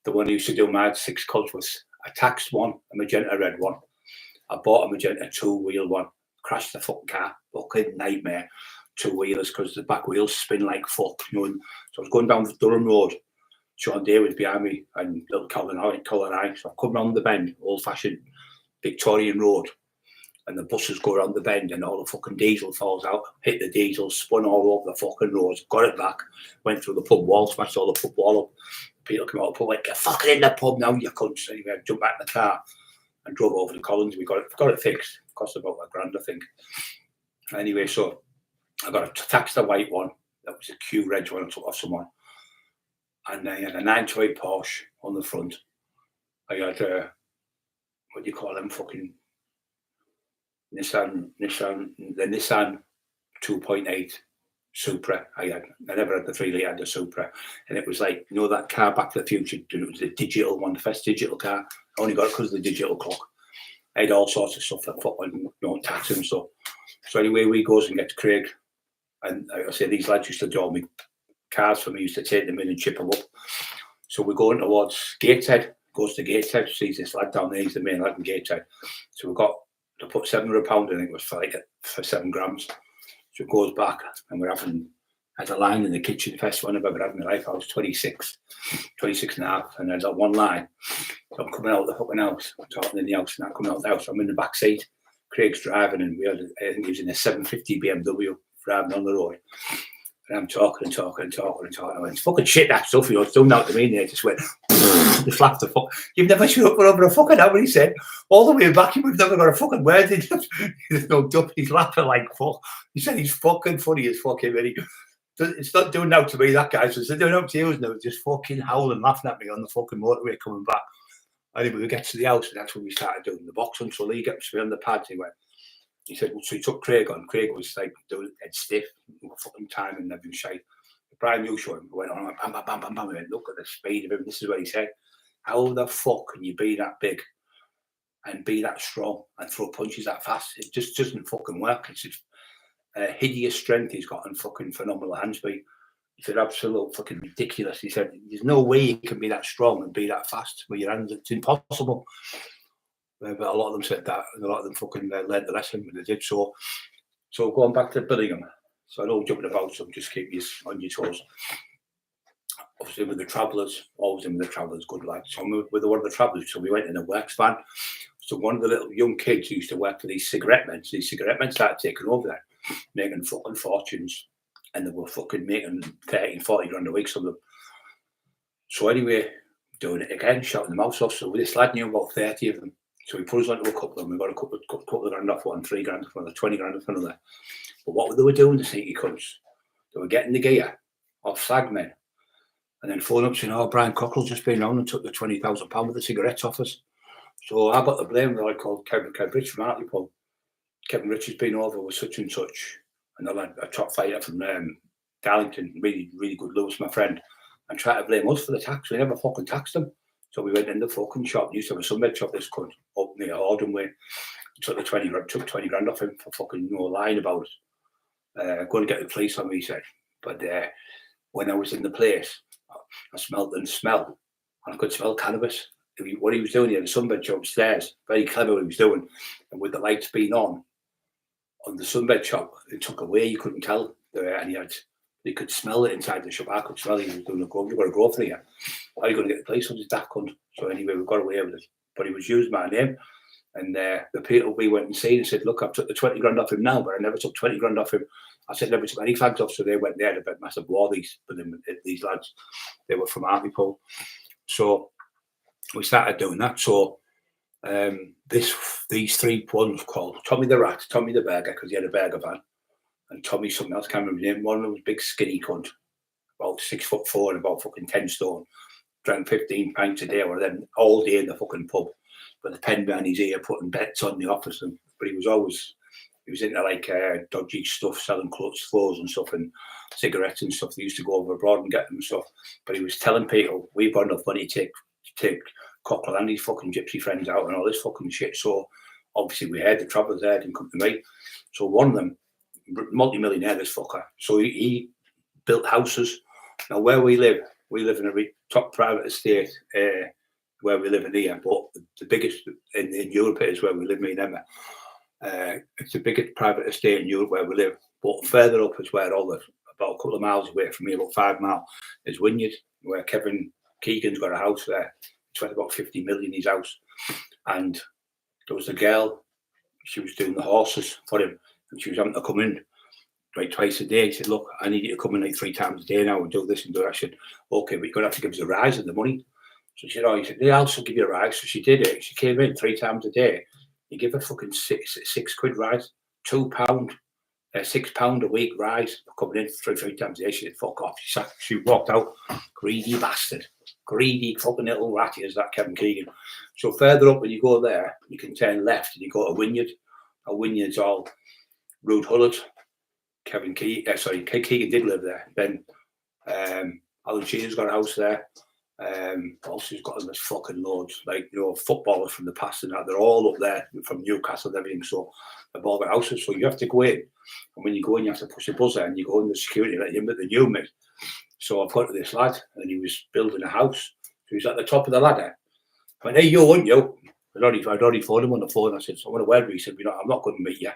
the one who used to do my 6 colours was a taxed one, a magenta red one. I bought a magenta 2-wheel one, crashed the fucking car, fucking nightmare. 2-wheelers, because the back wheels spin like fuck, you know. So I was going down Durham Road. Sean Day was behind me, and little Colin and I. So I come round the bend, old-fashioned Victorian road, and the buses go around the bend, and all the fucking diesel falls out, hit the diesel, spun all over the fucking road, got it back, went through the pub wall, smashed all the pub wall up. People came out of the pub, like, get fucking in the pub now, you cunts. Anyway, I jumped back in the car and drove over to Collins. We got it fixed. It cost about £1,000, I think. Anyway, so I got a Taxter white one. That was a Q Reg one I took off someone. And I had a 928 Porsche on the front. I had what do you call them? Fucking Nissan, the Nissan 2.8 Supra. I never had the 3 litre, I had the Supra. And it was like, you know, that car Back to the Future, it was the digital one, the first digital car. I only got it because of the digital clock. I had all sorts of stuff like fucking, you know, tax and stuff. So anyway, we goes and gets Craig. And like I say, these lads used to draw me cars for me, used to take them in and chip them up. So we're going towards Gateshead, goes to Gateshead, sees this lad down there, he's the main lad in Gateshead. So we got to put £700 in, it was for 7 grams. So it goes back, and we're having, had a line in the kitchen, the first one I've ever had in my life. I was 26 and a half, and there's that one line. So I'm coming out of the fucking house, I'm talking in the house, and I'm coming out of the house, I'm in the back seat. Craig's driving, and I think he was in a 750 BMW driving on the road. And I'm talking. I went, it's fucking shit, that stuff, you know, it's done out to me. And they just went, just laughed the fuck. You've never shut up for over a fucking hour, he said. All the way back, we've never got a fucking word in. He's no duck, he's laughing like fuck. He said he's fucking funny as fucking really. It's not doing out to me, that guy. So it's doing out to you, isn't it? Just fucking howling, laughing at me on the fucking motorway coming back. Anyway, we get to the house, and that's when we started doing the boxing. So Lee gets me on the pads, he said, well, so he took Craig on. Craig was like doing it dead stiff, fucking time and everything shite. Brian New showed him, went on, bam, bam, bam, bam, bam. He went, look at the speed of him. This is what he said. How the fuck can you be that big and be that strong and throw punches that fast? It just doesn't fucking work. It's just hideous strength he's got and fucking phenomenal hand speed. He said, absolute fucking ridiculous. He said, there's no way you can be that strong and be that fast with your hands. It's impossible. But a lot of them said that, and a lot of them fucking learned the lesson when they did. So going back to Billingham. So I know jumping about, so just keep you on your toes. Obviously with the travellers, always in with the travellers, good lads. So I'm with one of the travellers, so we went in a works van. So one of the little young kids who used to work for these cigarette men started taking over there, making fucking fortunes. And they were fucking making 30 and 40 grand a week, some of them. So anyway, doing it again, shouting them out. So this lad knew about 30 of them. So he put us onto a couple of them. We got a couple of grand off one, 3 grand off another, 20 grand off another. But what they were doing, the sneaky cunts, they were getting the gear off flagmen and then phone up saying, oh, Brian Cockerill just been round and took the £20,000 with the cigarettes off us. So I got the blame. They're like called Kevin Rich from Hartlepool. Kevin Rich has been over with such and such. And they're like a top fighter from Darlington, really, really good Lewis, my friend, and tried to blame us for the tax. We never fucking taxed them. So we went in the fucking shop. We used to have a sunbed shop, this cunt, up near Hordon way. Took 20 grand off him for fucking lying about it. Going to get the police on me, he said. But when I was in the place, I smelled and smelled, and I could smell cannabis. What he was doing, he had a sunbed shop upstairs. Very clever what he was doing. And with the lights being on the sunbed shop, it took away. You couldn't tell. And you could smell it inside the shop. I could smell it. He was doing a go. You've got to go for here. How are you going to get the police on this daft cunt? So anyway, we got away with it. But he was using my name. And the people we went and seen and said, look, I've took the 20 grand off him now, but I never took 20 grand off him. I said, never took any flags off. So they went there, a bit massive war, these lads. They were from Hartlepool. So we started doing that. So these three ones called Tommy the Rat, Tommy the Burger, because he had a burger van, and Tommy something else, can't remember his name. One of them was big skinny cunt, about 6'4" and about fucking 10 stone. Drank 15 pints a day, or then all day in the fucking pub. But the pen behind his ear, putting bets on the office. But he was into like dodgy stuff, selling clothes and stuff, and cigarettes and stuff. They used to go over abroad and get them and stuff. But he was telling people, we've got enough money to take Cockerill and his fucking gypsy friends out and all this fucking shit. So obviously we had the travellers there, didn't come to me. So one of them, multi-millionaire, this fucker. So he built houses. Now where we live in a top private estate, where we live in here, but the biggest in Europe is where we live, me and Emma. It's the biggest private estate in Europe where we live. But further up is where about a couple of miles away from me, about 5 miles, is Wynyard, where Kevin Keegan's got a house there. It's worth about 50 million, his house. And there was a girl, she was doing the horses for him, and she was having to come in like twice a day. He said, look, I need you to come in like 3 times a day now and do this and do that. I said, okay, but you're going to have to give us a rise in the money. So she said, he said, yeah, I'll still give you a rise. So she did it. She came in 3 times a day. You give her fucking six quid rise, £2, £6 a week rise for coming in 3 times a day. She said, fuck off. She walked out. Greedy bastard. Greedy fucking little ratty is that Kevin Keegan. So further up, when you go there, you can turn left and you go to Wynyard. And Wynyard's all Rude Hullard. Keegan did live there. Then Alan Shearer's got a house there. Also, he's got this fucking loads, like, footballers from the past and that. They're all up there from Newcastle and everything. So they've all got houses. So you have to go in. And when you go in, you have to push a buzzer and you go in the security, let you in with the unit. So I've got to this lad and he was building a house. So he was at the top of the ladder. I went, hey, you, aren't you? I'd already phoned him on the phone. I said, so I want to where? He said, I'm not going to meet you.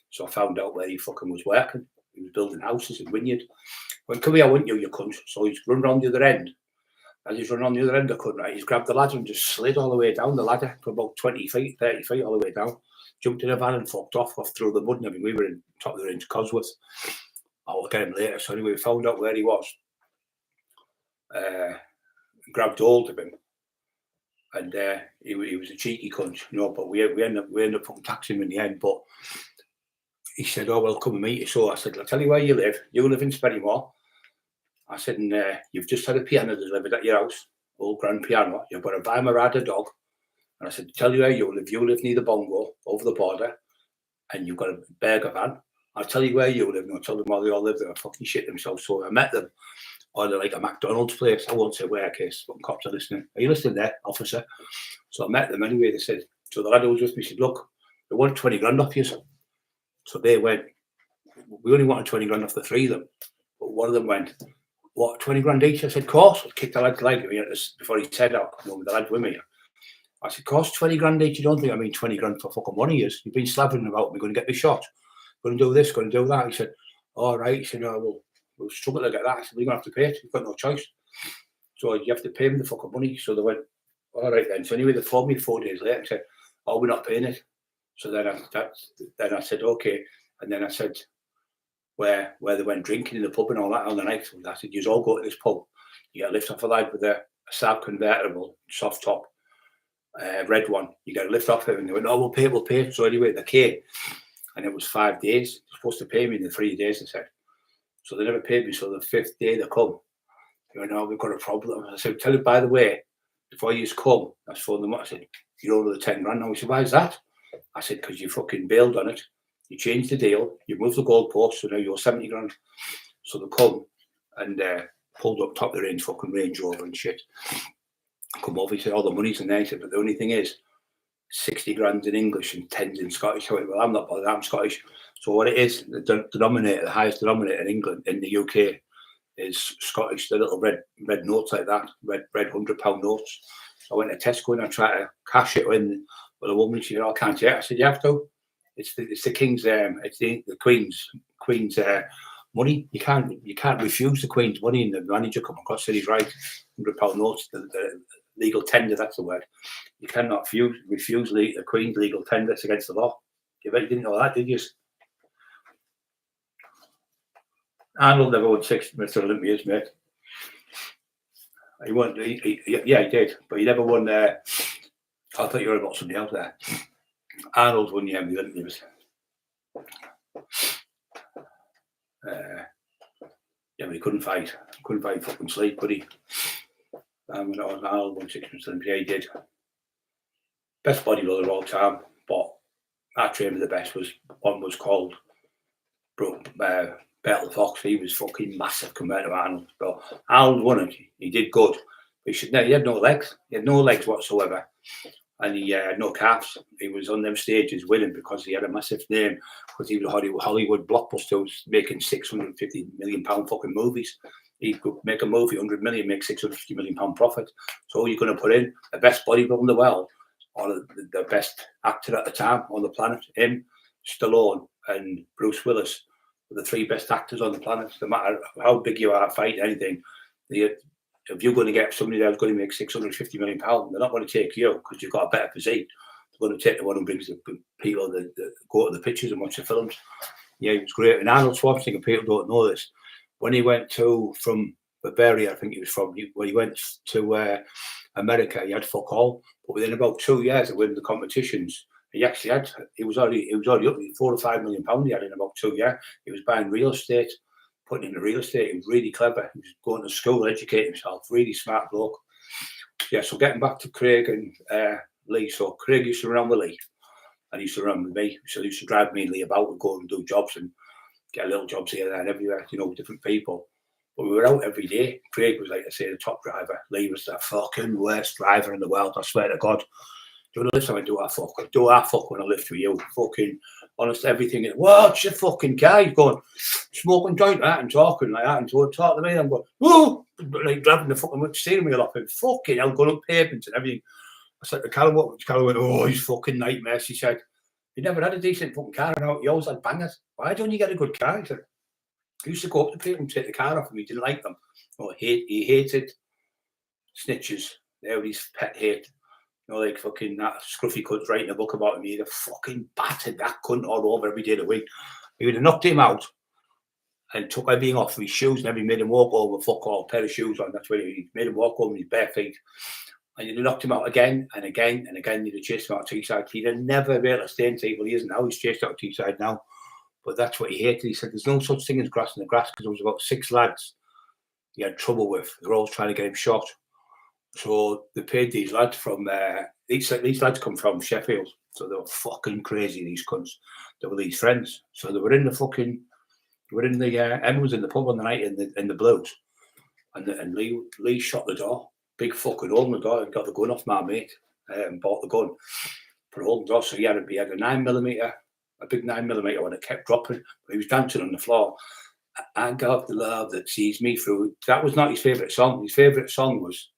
So I found out where he fucking was working. He was building houses in Wynyard. I went, come here, wouldn't you cunt? So he's run around the other end. As he's run on the other end of the cunt, right, he's grabbed the ladder and just slid all the way down the ladder for about 20 feet, 30 feet all the way down. Jumped in a van and fucked off through the mud and everything. We were in top of the range, Cosworth. I'll get him later. So anyway, we found out where he was. Grabbed hold of him. And he was a cheeky cunt, but we ended up fucking taxing him in the end. But he said, oh, well, come and meet you. So I said, I'll tell you where you live. You live in Sperrymore. I said, and you've just had a piano delivered at your house, old grand piano. You've got to buy Marada dog. And I said, tell you where you live. You live near the Bongo, over the border, and you've got a burger van. I'll tell you where you live, and I'll tell them where they all live. They'll fucking shit themselves. So I met them on like a McDonald's place. I won't say where, in case some cops are listening. Are you listening there, officer? So I met them anyway. They said, so the lad who was with me said, look, they want 20 grand off you. So they went, we only wanted 20 grand off the 3 of them. But one of them went, what, 20 grand each? I said, course. I kicked the lad's leg before he said that, with the lad with me. I said, course, 20 grand each. You don't think I mean 20 grand for fucking one of you? You've been slavering about me, going to get me shot, going to do this, going to do that. He said, all right. He said, oh, we'll struggle to get that. I said, we're going to have to pay it. You've got no choice. So you have to pay me the fucking money. So they went, all right then. So anyway, they phoned me 4 days later and said, oh, we're not paying it. So then I said, okay. And then I said, where they went drinking in the pub and all that on the night. I said, you all go to this pub. You get a lift off a lad with a Saab convertible, soft top, red one. You get a lift off him. And they went, oh, we'll pay. So anyway, they came. And it was 5 days. They're supposed to pay me in the 3 days, they said. So they never paid me. So the 5th day they come. They went, oh, we've got a problem. I said, tell you, by the way, before you come, I phoned them up. I said, you're over the 10 grand now. He said, why is that? I said, because you fucking bailed on it. You changed the deal. You moved the goalpost. So now you're 70 grand. So they come and pulled up top of the range, fucking Range Rover and shit. Come over, he said, all the money's in there. He said, but the only thing is, 60 grand in English and 10s in Scottish. I went, well, I'm not bothered, I'm Scottish. So what it is, the denominator, the highest denominator in England, in the UK, is Scottish, the little red notes like that, red £100 notes. So I went to Tesco and I tried to cash it in. Well, a woman, she said, oh, I can't take it. I said, you have to. It's the King's, it's the Queen's money. You can't refuse the Queen's money. And the manager come across said he's right. £100 notes, the legal tender, that's the word. You cannot refuse the Queen's legal tender. It's against the law. You bet you didn't know that, did you? Arnold never won 6 Mr. Olympias, mate. He won. Yeah, he did, but he never won. I thought you were about somebody else there. Arnold won the Olympias. Yeah, but he couldn't fight. Couldn't fight fucking sleep, could he? When I was Arnold won 6 Mr. Olympia, he did. Best bodybuilder of all time, but I trained with the best. One was called Battle Fox. He was fucking massive compared to Arnold. But Arnold won it. He did good. But he had no legs. He had no legs whatsoever. And he had no calves. He was on them stages winning because he had a massive name. Because he was Hollywood blockbuster, making £650 million fucking movies. He could make a movie, 100 million, make £650 million profit. So you're going to put in the best bodybuilder in the world, or the best actor at the time on the planet, him, Stallone, and Bruce Willis, the 3 best actors on the planet. No matter how big you are, fight anything, if you're going to get somebody that's going to make £650 million, they're not going to take you because you've got a better physique. They're going to take the one who brings the people that go to the pictures and watch the films. Yeah, he was great. And Arnold Schwarzenegger, people don't know this, when he went from Bavaria, I think he was from, when he went to America, he had fuck all. But within about 2 years of winning the competitions, he was already up to £4 or £5 million he had in about 2 years. He was buying real estate, putting into real estate. He was really clever. He was going to school, educating himself. Really smart bloke. Yeah, so getting back to Craig and Lee. So Craig used to run with Lee, and he used to run with me. So he used to drive me and Lee about and go and do jobs and get little jobs here, there and everywhere, different people. But we were out every day. Craig was, like I say, the top driver. Lee was the fucking worst driver in the world, I swear to God. Do you want to lift? I went, do our fuck when I lift with you. Fucking, honest, everything. What's your fucking car? He's going, smoking joint like that and talking like that and talking to me. And I'm going, whoa, like grabbing the fucking steering wheel off him. Fucking hell, going up pavements and everything. I said to Carol, what? Carol went, oh, he's fucking nightmare. She said, you never had a decent fucking car and you always had bangers. Why don't you get a good car? He said, he used to go up to people and take the car off him. He didn't like them. Or he hated snitches. They were his pet hate. Like fucking that scruffy cunt writing a book about him. He'd have fucking battered that cunt all over every day of the week. He would have knocked him out and took everything off his shoes and everything, made him walk over, fuck all, pair of shoes on. That's what he made him walk over with his bare feet. And you'd have knocked him out again and again and again. You'd have chased him out to Teesside. He'd have never been able to stay in table. He is now. He's chased out to Teesside now. But that's what he hated. He said there's no such thing as grass in the grass because there was about 6 lads he had trouble with. They were all trying to get him shot. So they paid these lads from these lads come from Sheffield, so they were fucking crazy. These cunts, they were these friends. So they were in Emma was in the pub on the night in the Blues, and Lee shot the door, big fucking hole in the door, and got the gun off my mate, and bought the gun, put a hole in the door. So he had a 9mm, a big 9mm one. It kept dropping, but he was dancing on the floor. I got the love that sees me through. That was not his favourite song. His favourite song was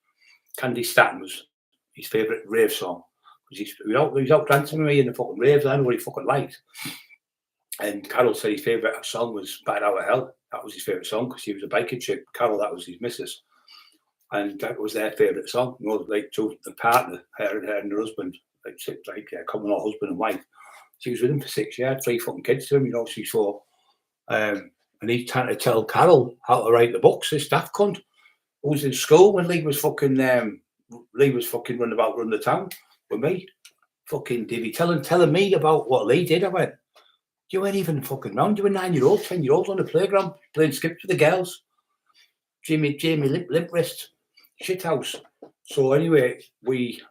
Candy Staton was his favourite rave song. He was out dancing with me in the fucking raves. I know what he fucking liked. And Carol said his favourite song was Bad Out of Hell. That was his favourite song because he was a biker chick. Carol, that was his missus. And that was their favourite song. Like to the partner, her and her husband, like common law husband and wife. She was with him for 6 years, 3 fucking kids to him, she's 4. And he's trying to tell Carol how to write the books, this daft cunt. Who was in school when Lee was fucking running the town with me. Fucking divvy telling me about what Lee did. I went, you weren't even fucking round. You were 9-year-old, 10-year-olds on the playground playing skips with the girls. Jamie limp wrist, shit house. So anyway, we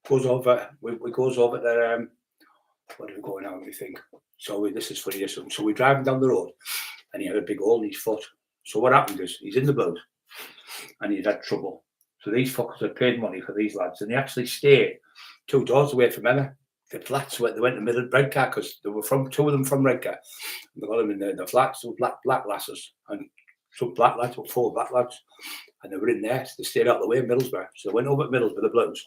goes over there. What are we going now? We think. So this is funny. So we're driving down the road, and he had a big hole in his foot. So what happened is he's in the blood and he'd had trouble. So these fuckers had paid money for these lads, and they actually stayed 2 doors away from Emma. The flats where they went in the middle of Redcar, because they were from 2 of them from Redcar. They got them in the flats, so black lasses, and some black lads, 4 black lads, and they were in there. So they stayed out of the way in Middlesbrough. So they went over to Middlesbrough, the Blues,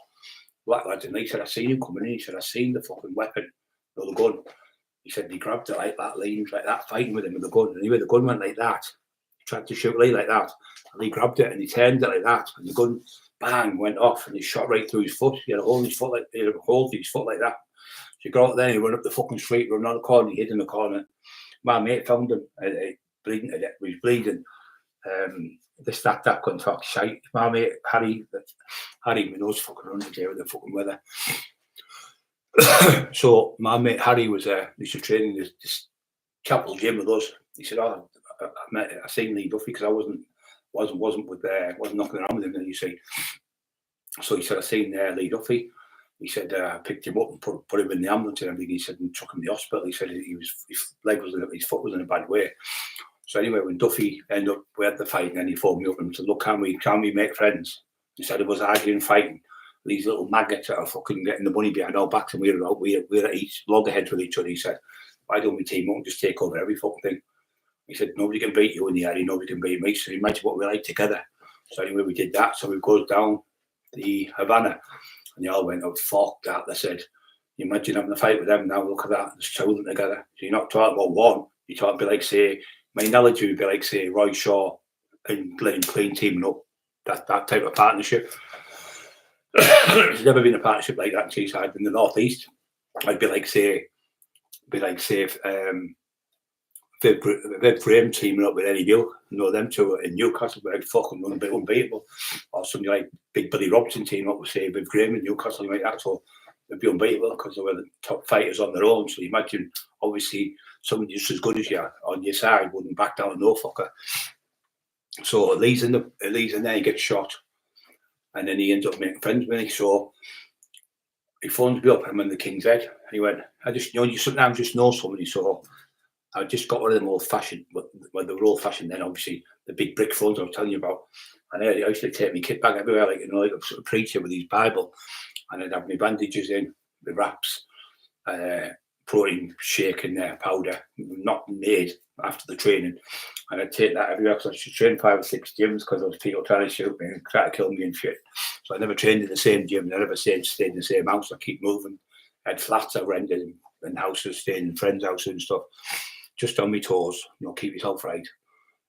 black lads, and he said, I seen him coming in. He said, I seen the fucking weapon, the gun. He said he grabbed it like that, Lee was like that, fighting with him with the gun. And anyway, the gun went like that. He tried to shoot Lee like that, and he grabbed it and he turned it like that, and the gun bang went off, and he shot right through his foot. He had a hole in his foot, like he had a hole through his foot like that. So he got out there, he ran up the fucking street, run around the corner, he hid in the corner. My mate found him, bleeding to death. He was bleeding. That couldn't talk shite. My mate Harry, my nose fucking running there with the fucking weather. So my mate Harry was used to train in this chapel gym with us. He said, "Oh, I seen Lee Duffy because I wasn't knocking around with him." And you see, so he said, "I seen Lee Duffy." He said, "I picked him up and put him in the ambulance and everything." He said, and took him to the hospital. He said his leg was his foot was in a bad way. So anyway, when Duffy ended up, we had the fight, and then he phoned me up and said, "Look, can we make friends?" He said it was arguing, fighting. These little maggots that are fucking getting the money behind our backs, and we're at each loggerheads with each other. He said, "Why don't we team up and just take over every fucking thing?" He said, "Nobody can beat you in the area, nobody can beat me." So imagine what we like together. So anyway, we did that. So we goes down the Havana, and they all went, "Oh, fuck that." They said, "You imagine having a fight with them now, look at that, there's 2 of them together." So you're not talking about one, you're talking about, like, say, my analogy would be like, say, Roy Shaw and Glenn Clean teaming up, that type of partnership. There's never been a partnership like that in Teesside in the Northeast. I'd be like, say, Viv Graham teaming up with Eddie Gill. You know, them 2 in Newcastle were like fucking unbeatable. Or somebody like Big Billy Robson teaming up with, say, Viv Graham in Newcastle, like that. So they'd be unbeatable because they were the top fighters on their own. So you imagine, obviously, someone just as good as you on your side wouldn't back down no fucker. So Lee's in there, he gets shot. And then he ends up making friends with me. So he phones me up, I'm in the King's Head. And he went, you sometimes just know somebody. So I just got one of them old-fashioned, well, they were old-fashioned then, obviously, the big brick phones I was telling you about. And I used to take my kit bag everywhere, like, like a sort of preacher with his Bible. And I'd have my bandages in, the wraps, protein shake in there, powder, not made after the training. And I'd take that everywhere because I should train 5 or 6 gyms because there was people trying to shoot me and try to kill me and shit. So I never trained in the same gym. I never stayed in the same house. I keep moving. I had flats I rented and houses, staying in friends' houses and stuff. Just on my toes, keep yourself right.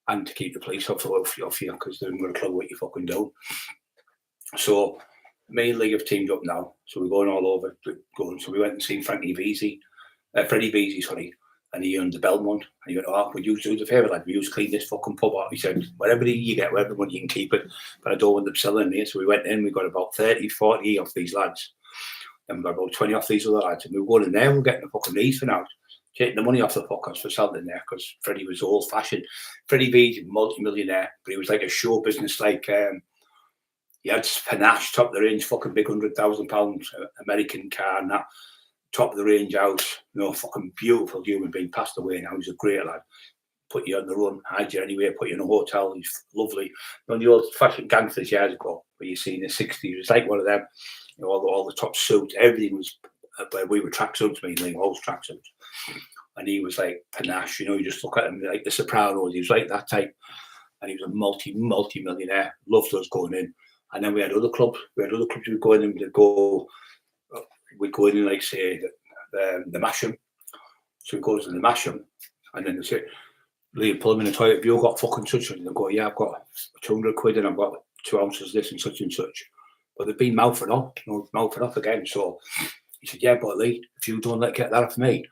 And to keep the police off you because they're going to club what you fucking do. So me and Lee have teamed up now. So we're going all over. So we went and seen Freddie Veazey, sorry. And he owned the Belmont. And he went, "Oh, would you do the favour, lad? Would you clean this fucking pub out?" He said, "Whatever you get, whatever money you can keep it. But I don't want them selling here." So we went in, we got about 30, 40 off these lads. Then we got about 20 off these other lads. And we were going in there, we were getting the fucking leads for now. Taking the money off the fuckers for selling in there because Freddie was old fashioned. Freddie Veazey, multi-millionaire, but he was like a show business, like he had panache, top of the range, fucking big £100,000 American car and that. Top of the range house, fucking beautiful human being, passed away now. He's a great lad. Put you on the run, hide you anywhere, put you in a hotel. He's lovely. The old fashioned gangsters years ago, where you see in the 60s, it was like one of them. All the top suits, everything was. We were tracksuits mainly, always tracksuits. And he was like panache, you just look at him like the Sopranos. He was like that type, and he was a multi-millionaire. Loved us going in. And then we had other clubs. We would go in and we'd go in and, like, say, the Masham. So we go to the Masham, and then they say, "Lee, pull him in the toilet. Have you got fucking such?" And they go, "Yeah, I've got 200 quid and I've got 2 ounces of this and such and such." But they've been mouthing off again. So he said, "Yeah, but Lee, if you don't get that off me,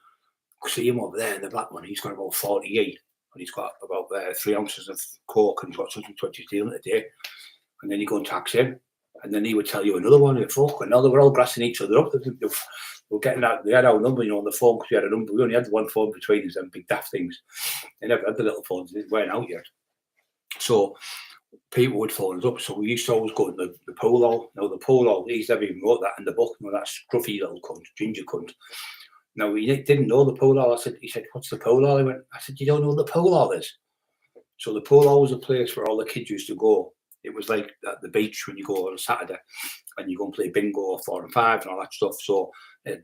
see him over there in the black one. He's got about 48, and he's got about 3 ounces of coke and got such and such he's dealing a day." And then you go and tax him. And then he would tell you another one. And now they were all grassing each other up. They were getting out. They had our number, on the phone because we had a number. We only had one phone between us and big daft things. They never had the little phones. They weren't out yet. So people would phone us up. So we used to always go to the polo. Now the polo, he's never even wrote that in the book. That scruffy little cunt, ginger cunt. Now he didn't know the polo. He said, "What's the polo?" I said, "You don't know what the polo is?" So the polo was a place where all the kids used to go. It was like at the beach when you go on a Saturday and you go and play bingo, 4 and 5 and all that stuff. So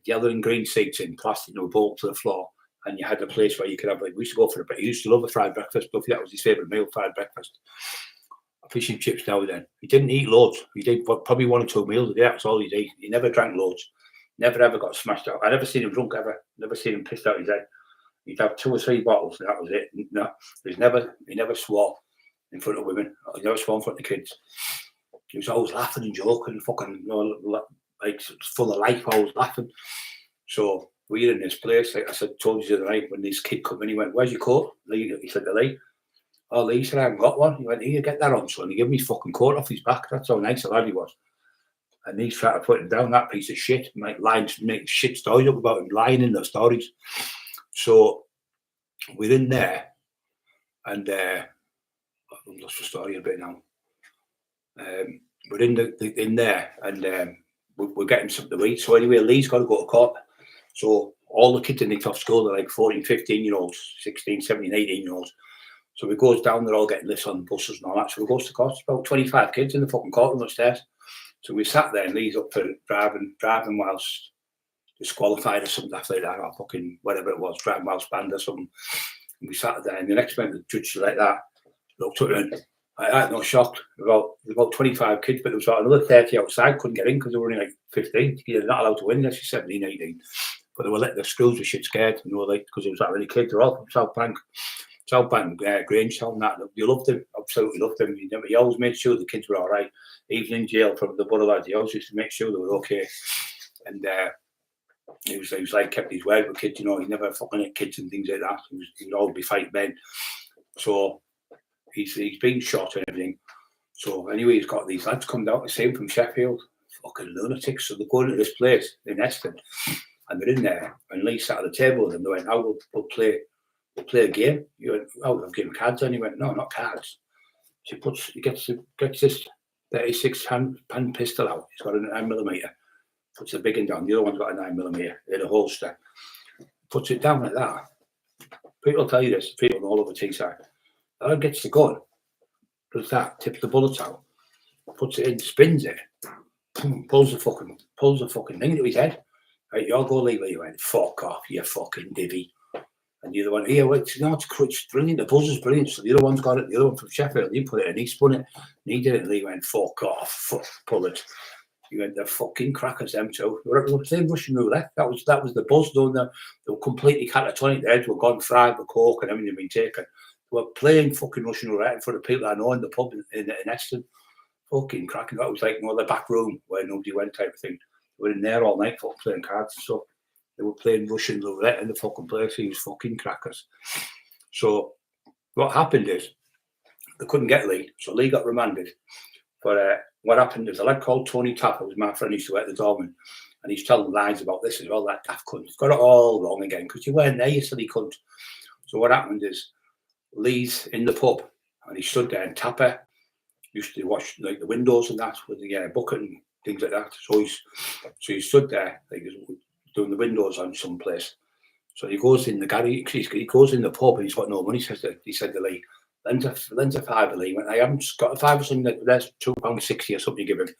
yellow and green seats in plastic, no bolt to the floor. And you had a place where you could have, like, we used to go for he used to love a fried breakfast. Buffy, that was his favourite meal, fried breakfast. Fish and chips now and then. He didn't eat loads. He did probably 1 or 2 meals a day. That's all he'd eat. He never drank loads. Never ever got smashed out. I never seen him drunk ever. Never seen him pissed out his head. He'd have 2 or 3 bottles and that was it. No, he never swore in front of women. He never swore in front of kids. He was always laughing and joking and fucking, like full of life, always laughing. So we're in this place, like I said, told you the other night, when this kid come in, he went, "Where's your coat?" Lee, he said to Lee. Oh, Lee said, "I haven't got one." He went, "Here, get that on, son." He gave me his fucking coat off his back. That's how nice a lad he was. And he's trying to put him down, that piece of shit, make shit stories up about him, lying in the stories. So we're in there, and I've lost the story a bit now. We're in there, and we're getting something to eat. So anyway, Lee's got to go to court. So all the kids in the top school are like 14, 15-year-olds, 16, 17, 18-year-olds. So we goes down, they're all getting lifts on buses and all that. So we goes to court. It's about 25 kids in the fucking courtroom upstairs. So we sat there, and Lee's up for driving whilst disqualified or something like that, or fucking whatever it was, driving whilst banned or something. And we sat there, and the next minute the judge like that looked at it, and I had no shocked. About 25 kids, but there was about another 30 outside, couldn't get in because they were only like 15. You're not allowed to win unless you're 17, 18. But they were letting the schools were shit scared, like, because there was that many kids. They're all from South Bank, Grangetown, that. You loved them, absolutely loved them. He always made sure the kids were all right. Even in jail from the borough lads, he always used to make sure they were okay. And he was like, kept his word with kids, he never fucking hit kids and things like that. He would always be fighting men. So he's been shot and everything. So anyway, he's got these lads come down to see him from Sheffield, fucking lunatics. So they're going to this place in Eston, and they're in there. And Lee sat at the table with them. They went, "Oh, we'll play a game." You went, "Oh, we'll give him cards." And he went, "No, not cards." He gets this 36 hand pistol out. He's got a 9mm. Puts the big one down. The other one's got a 9mm in a holster. Puts it down like that. People tell you this. People all over Teesside. Then gets the gun. Does that? Tips the bullets out. Puts it in. Spins it. Pulls the fucking thing into his head. Right, you'll go leave. You went, "Fuck off, you fucking divvy." And the other one, "Here, wait, it's brilliant. The buzzer's brilliant." So the other one's got it. The other one from Sheffield, he put it in. He spun it. And he did it. And he went, "Fuck off, pull it." He went, "The fucking crackers, them two." They were playing Russian roulette. That was the buzz. They were completely catatonic. Their heads were gone fried with coke and everything had been taken. They were playing fucking Russian roulette in front of people I know in the pub in Eston. Fucking cracking. That was like the back room where nobody went type of thing. They were in there all night fucking playing cards and stuff. They were playing Russian roulette in the fucking place. He was fucking crackers. So what happened is they couldn't get Lee, so Lee got remanded. But what happened is a lad called Tony Tapper, was my friend, used to work at the Dorman, and he's telling lies about this as well. That daft cunt. He's got it all wrong again because you weren't there, you silly cunt. So what happened is Lee's in the pub and he stood there, and Tapper used to wash like the windows and that with the bucket and things like that. So he stood there, like doing the windows on some place. So he goes in the garage, he goes in the pub and he's got no money. He said to Lee, lends a fiver, Lee. Went, "I haven't got a fiver, something, there's £2.60 or something you give him." So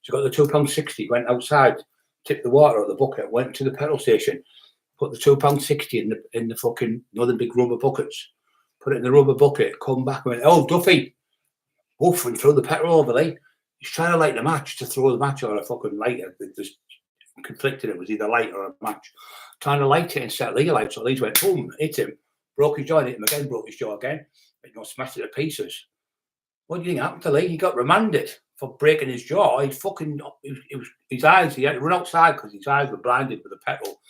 he got the £2.60, went outside, tipped the water out of the bucket, went to the petrol station, put the £2.60 in the fucking, the big rubber buckets, put it in the rubber bucket, come back and went, "Oh, Duffy," woof, and throw the petrol over, Lee. He's trying to light the match, to throw the match or a fucking lighter. Just conflicted, it was either light or a match. Trying to light it and set Lee alight. So Lee went, boom, hit him, broke his jaw, hit him again, broke his jaw again. Smashed it to pieces. What do you think happened to Lee? He got remanded for breaking his jaw. His eyes, he had to run outside because his eyes were blinded with the petrol.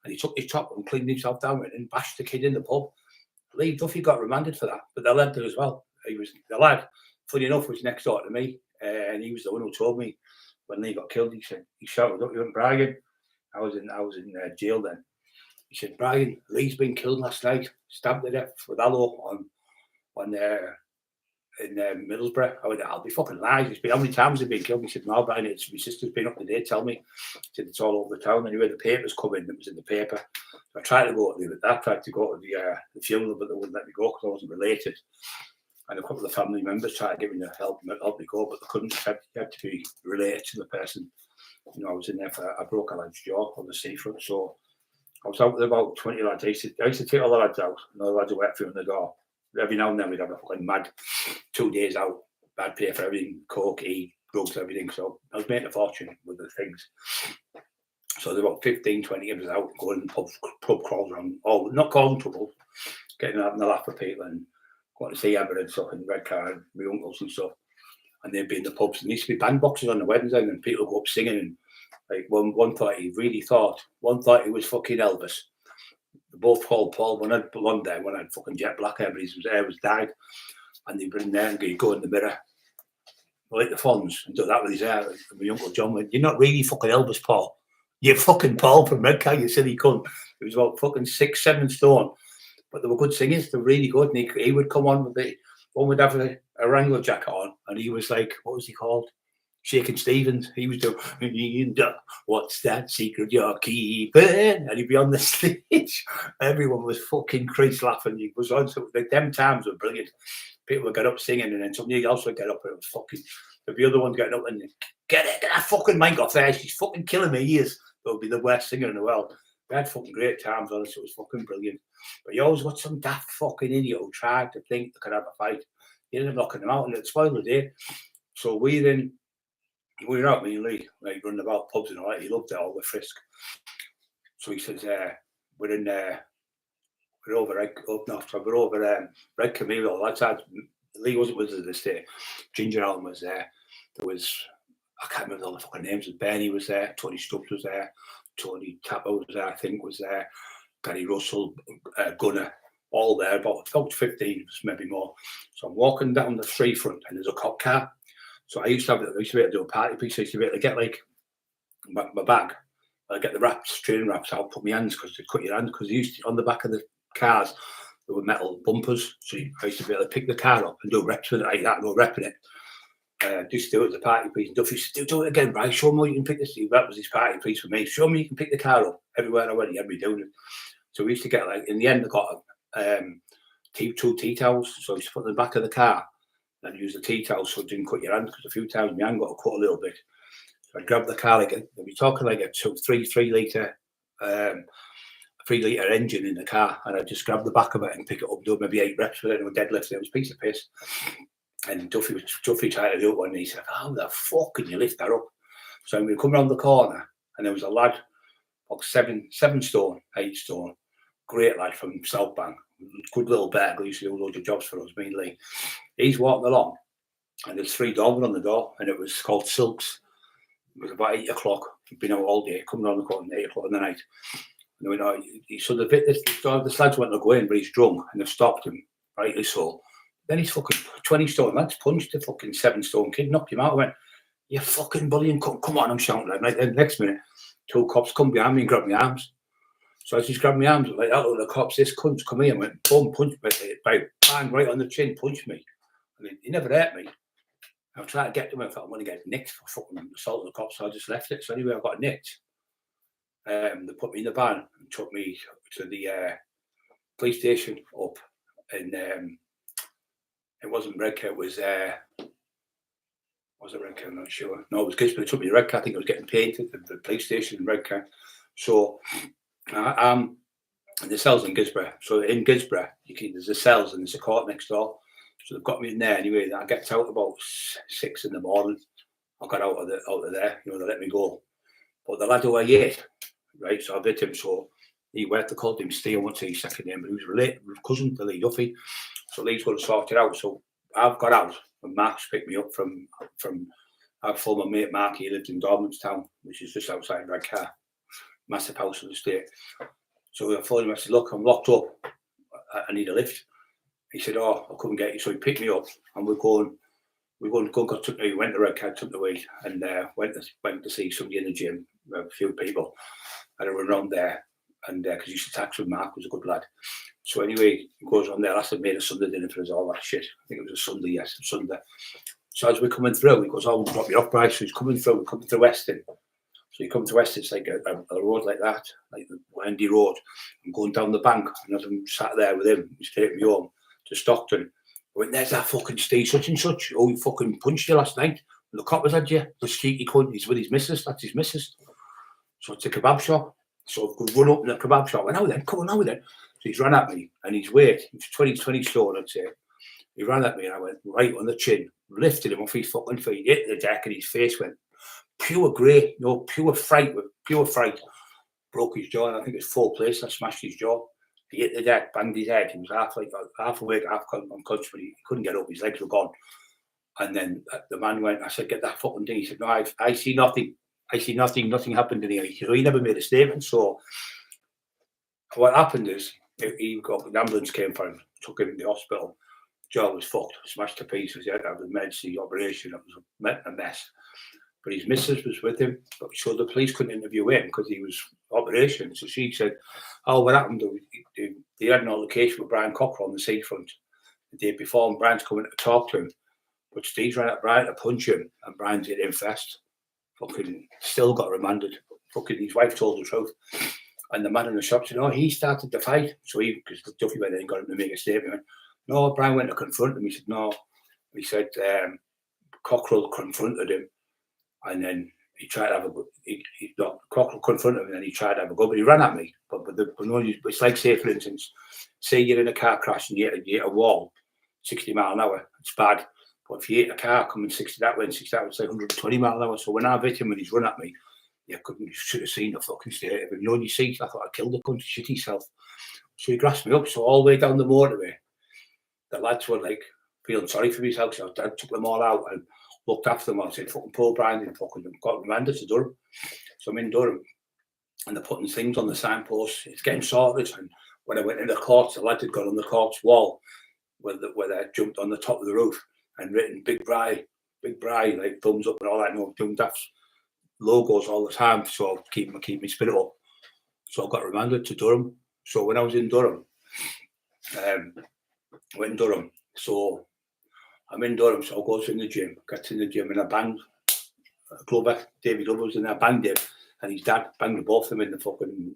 And he took his top and cleaned himself down and bashed the kid in the pub. Lee Duffy got remanded for that, but the lad did as well. The lad, funny enough, was next door to me, and he was the one who told me when Lee got killed. He said, he shouted up, "You went, Brian." I was in jail then. He said, "Brian, Lee's been killed last night, stabbed to death with aloe in Middlesbrough." I went, "I'll be fucking lying. It's been, how many times have been killed?" He said, "No, Brian, it's my sister's been up today, tell me." He said, "It's all over the town." Anyway, the papers come in, it was in the paper. So I tried to go to the funeral, but they wouldn't let me go because I wasn't related. And a couple of family members tried to give me the help me go, but they couldn't. You had to be related to the person. You know, I was in there for, I broke a lad's jaw on the seafront, so I was out with about 20 lads. I used to take all the lads out, and all the lads would wait for me on the door. Every now and then we'd have a fucking mad 2 days out. I'd pay for everything, coke, eat, drugs, everything. So I was making a fortune with the things. So there were about 15, 20 of us out going in pub crawls around, not causing trouble, getting out in the lap of people and going to see Ever and stuff in the red car and my uncles and stuff. And they'd be in the pubs. And there used to be band boxes on the weddings and people would go up singing. And like one thought he was fucking Elvis. They both called Paul. One had blonde hair, one had fucking jet black hair, but his hair was dyed. And they'd bring there and he'd go in the mirror, like the Fonz, and do that with his hair. And my uncle John went, "You're not really fucking Elvis, Paul. You're fucking Paul from Redcar, you silly cunt." He was about fucking 6, 7 stone. But they were good singers, they were really good. And he would come on with it. One would have a Wrangler jacket on, and he was like, what was he called? Shaking Stevens. He was doing, "What's that secret you're keeping?" And he'd be on the stage. Everyone was fucking crease laughing. He was on, so like, them times were brilliant. People would get up singing, and then somebody else would get up, and it was fucking, there'd be other ones getting up and get that fucking mic off there. She's fucking killing my ears. It would be the worst singer in the world. We had fucking great times on it. It was fucking brilliant. But you always got some daft fucking idiot who tried to think they could have a fight. You ended up knocking them out, and it spoiled the day. So we were out, me and Lee, like running about pubs and all that. He loved it all, the frisk. So he says, we're over Red Camille. That's how Lee wasn't with us this day. Ginger Allen was there. There was, I can't remember all the fucking names. Benny was there. Tony Stubbs was there. Tony Tapper was there, I think, was there. Gary Russell, Gunner, all there. About 15, maybe more. So I'm walking down the street front, and there's a cop car. So I used to be able to do a party piece. I used to be able to get like my bag. I get the wraps, training wraps out, put my hands, because they cut your hands, because used to, on the back of the cars there were metal bumpers. So I used to be able to pick the car up and do reps with it like that, and go repping it. Just do it as a party piece. And Duffy said, do it again, right? Show me you can pick this. That was his party piece for me. Show me you can pick the car up. Everywhere I went, he had me doing it. So we used to get, like, in the end, I got 2 tea towels. So I used to put in the back of the car and use the tea towels so it didn't cut your hand, because a few times my hand got cut a little bit. So I'd grab the car, like, we're talking like a 3 litre 3-litre engine in the car, and I'd just grab the back of it and pick it up, do maybe 8 reps with it, and deadlift. It was a piece of piss. And Duffy tried to do it one day. He said, "How the fuck can you lift that up?" So we come around the corner, and there was a lad, like 7 stone, 8 stone, great lad from South Bank, good little bear, he used to do loads of jobs for us, mainly. He's walking along, and there's 3 dogs on the door, and it was called Silks. It was about 8 o'clock. He'd been out all day, coming around the corner at 8 o'clock in the night. And we know, so the lads went to go in, but he's drunk, and they've stopped him, rightly so. Then he's fucking 20 stone lads punched the fucking 7 stone kid, knocked him out. I went, "You fucking bullying cunt, come on," I'm shouting at him. Right then, next minute, 2 cops come behind me and grab my arms. So I just grabbed my arms, like, "Oh, the cops, this cunt's come here," and went, boom, punched me, bang, right on the chin, punched me. And he never hurt me. I was trying to get to him, I thought I'm going to get nicked for fucking assaulting the cops, so I just left it. So anyway, I got nicked. They put me in the van and took me to the police station up in, it wasn't Redcar, it was it Redcar? I'm not sure. No, it was Gisborne. They took me to Redcar. I think I was getting painted at the police station in Redcar. So the cells in Gisborne. So in Gisborne, there's the cells and there's a court next door. So they've got me in there anyway. I get out about 6 in the morning. I got out of there. You know, they let me go. But the lad who I hit, right? So I bit him. So they called him Steve. I won't say his second name, but he was related, cousin to Lee Duffy. So Lee's going to sort it out. So I've got out, and Mark's picked me up from our former mate Mark. He lived in Dormanstown, which is just outside Redcar, massive house on the estate. So I phoned him. I said, "Look, I'm locked up. I need a lift." He said, "Oh, I couldn't get you." So he picked me up, and we went to Redcar, took the weed, and went to see somebody in the gym, a few people, and I went around there, and because he used to tax with Mark, was a good lad. So anyway, he goes on there. I said, made a Sunday dinner for us, all that shit. I think it was a Sunday, yes, Sunday. So as we're coming through, he goes, "Oh, we'll drop you off, Bryce." So he's coming through, we're coming through Weston. So you come to Weston, it's like a road like that, like the windy road. I'm going down the bank, and as I'm sat there with him, he's taking me home to Stockton. went, there's that fucking Steve such and such. Oh, he fucking punched you last night. The coppers had you. The cheeky cunt. He's with his missus. That's his missus. So it's a kebab shop. So I could run up in the kebab shop. And now then, come on, now then. So he's ran at me, and his weight, he's 20 stone, I'd say. He ran at me, and I went right on the chin, lifted him off his fucking feet, hit the deck, and his face went pure grey, pure fright, broke his jaw, and I think it's 4 places. I smashed his jaw. He hit the deck, banged his head. He was half awake, half unconscious, but he couldn't get up. His legs were gone. And then the man went, I said, get that fucking thing. He said, no, I see nothing. I see nothing. Nothing happened in here. He never made a statement. So what happened is, the ambulance came for him, took him to the hospital. Jaw was fucked, smashed to pieces. He had to have the emergency operation. It was a mess. But his missus was with him. So the police couldn't interview him because he was operation. So she said, oh, what happened? They had an altercation with Brian Cockerill on the seafront the day before, and Brian's coming to talk to him. But Steve's ran at Brian to punch him, and Brian's hit him first. Fucking still got remanded. Fucking his wife told the truth. And the man in the shop said, oh, he started the fight. So because Duffy went in and got him to make a statement. He went, no, Brian went to confront him. He said, no. He said, Cockerill confronted him. And then he tried to have a go. Cockerill confronted him, and then he tried to have a go, but he ran at me. But it's like, say, for instance, say you're in a car crash and you hit a wall, 60 mile an hour, it's bad. But if you hit a car coming 60 that way and 60 that way, it's like 120 mile an hour. So when I hit him and he's run at me, you should have seen the fucking state of him. You know, you see, I thought I killed the cunt, shit himself. So he grasped me up. So all the way down the motorway, the lads were like feeling sorry for himself. So I took them all out and looked after them. I said, fucking poor Brian, and fucking got remanded to Durham. So I'm in Durham, and they're putting things on the signposts. It's getting sorted. And when I went in the courts, the lad had got on the court's wall where they jumped on the top of the roof and written Big Bry, like thumbs up and all that. Doing daft logos all the time. So keep me spirit up. So I got remanded to Durham. So when I was in Durham, went in Durham. So I'm in Durham, so I go to the gym, get to the gym, and I banged Glover, David Glover was in there, banged him, and his dad banged both of them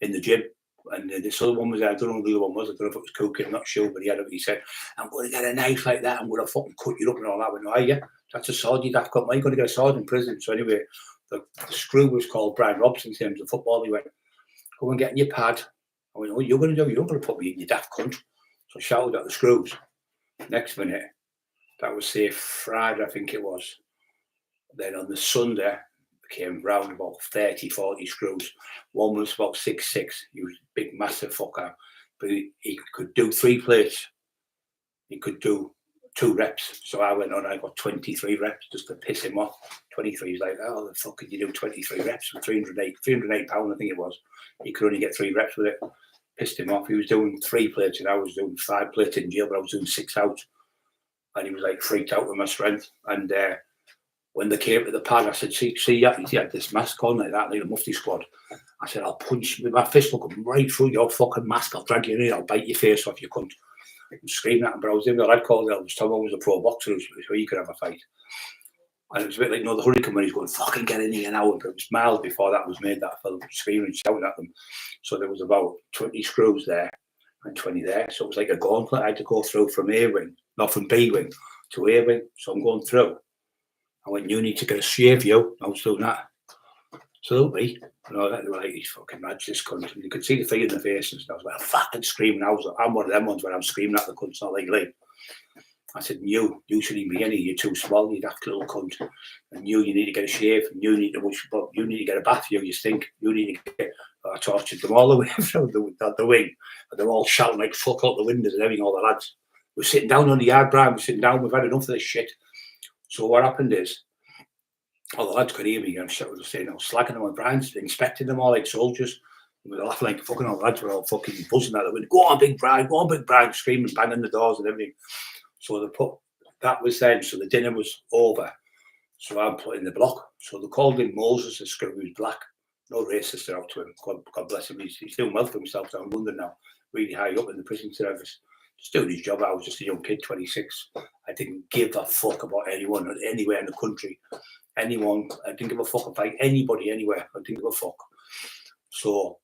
in the gym. And this other one was there, I don't know who the other one was, I don't know if it was Cookie, I'm not sure, but he said, I'm going to get a knife like that, I'm going to fucking cut you up and all that. I went, oh yeah, that's a sword you'd have got, you're going to get a sword in prison. So anyway, the screw was called Brian Robson in terms of football. He went, go and get in your pad. I went, what are you going to do? You're not going to put me in your daft cunt. So I shouted at the screws. Next minute, that was, say, Friday, I think it was. Then on the Sunday, came round about 30, 40 screws. One was about 6'6". He was a big, massive fucker. But he could do 3 plates. He could do 2 reps. So I went on, I got 23 reps just to piss him off. 23, he's like, oh, the fuck could you do 23 reps with 308 pounds, I think it was. He could only get 3 reps with it. Pissed him off. He was doing 3 plates and I was doing 5 plates in jail, but I was doing 6 out. And he was like freaked out with my strength. And when they came to the pad, I said, see, he had this mask on like that, like a mufti squad. I said, I'll punch with my fist, will come right through your fucking mask. I'll drag you in, I'll bite your face off, you cunt. I'm screaming at him, but I was in the lad called Elvis. Tom was a pro boxer, so he could have a fight. And it was a bit like, the hurricane when he's going, fucking get in here now. But it was miles before that was made that I felt screaming and shouting at them. So there was about 20 screws there and 20 there. So it was like a gauntlet I had to go through from A wing, not from B wing to A wing. So I'm going through. I went, you need to get a shave, you. I was doing that. Absolutely. They were like, he's fucking mad, this cunt. And you could see the fear in the face and stuff. I was like, fucking screaming. I'm one of them ones where I'm screaming at the cunts, not like Lee. I said, you shouldn't be any, you're too small, you daft little cunt. And you need to get a shave, and you need to get a bath, you stink. You need to get, I tortured them all the way through the wing. And they're all shouting like fuck out the windows and everything, all the lads. We're sitting down on the yard, Brian, we're sitting down, we've had enough of this shit. So what happened is, all the lads could hear me and I was saying, I was slacking them on Brian's, inspecting them all like soldiers. And we were laughing like fucking all the lads were all fucking buzzing out the window. Go on, Big Brian, screaming, banging the doors and everything. So that was then, so the dinner was over. So I'm put in the block. So they called him Moses, the screw, he was black. No racist out to him. God bless him. He's doing well for himself down in London now, really high up in the prison service. Just doing his job. I was just a young kid, 26. I didn't give a fuck about anyone anywhere in the country. Anyone. I didn't give a fuck about anybody anywhere. I didn't give a fuck. So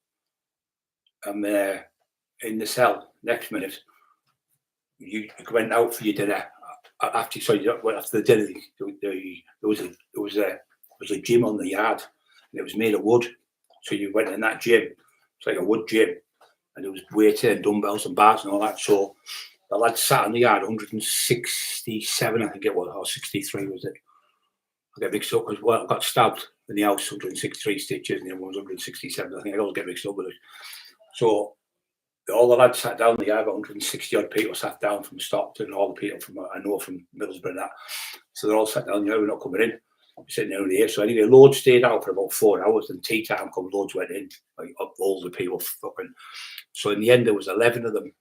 I'm in the cell. Next minute, you went out for your dinner after the dinner. There was a gym on the yard, and it was made of wood. So you went in that gym. It's like a wood gym, and there was weights and dumbbells and bars and all that. So the lad sat in the yard, 167, I think it was, or 63 was it? I get mixed up because I got stabbed in the house, 163 stitches, and the other one was 167. I think I always get mixed up with it. So all the lads sat down in the yard, 160 odd people sat down from Stockton, all the people from I know from Middlesbrough and that. So they're all sat down, we're not coming in. We're sitting down here. So anyway, loads stayed out for about 4 hours, and tea time come, loads went in, like up all the people fucking. So in the end, there was 11 of them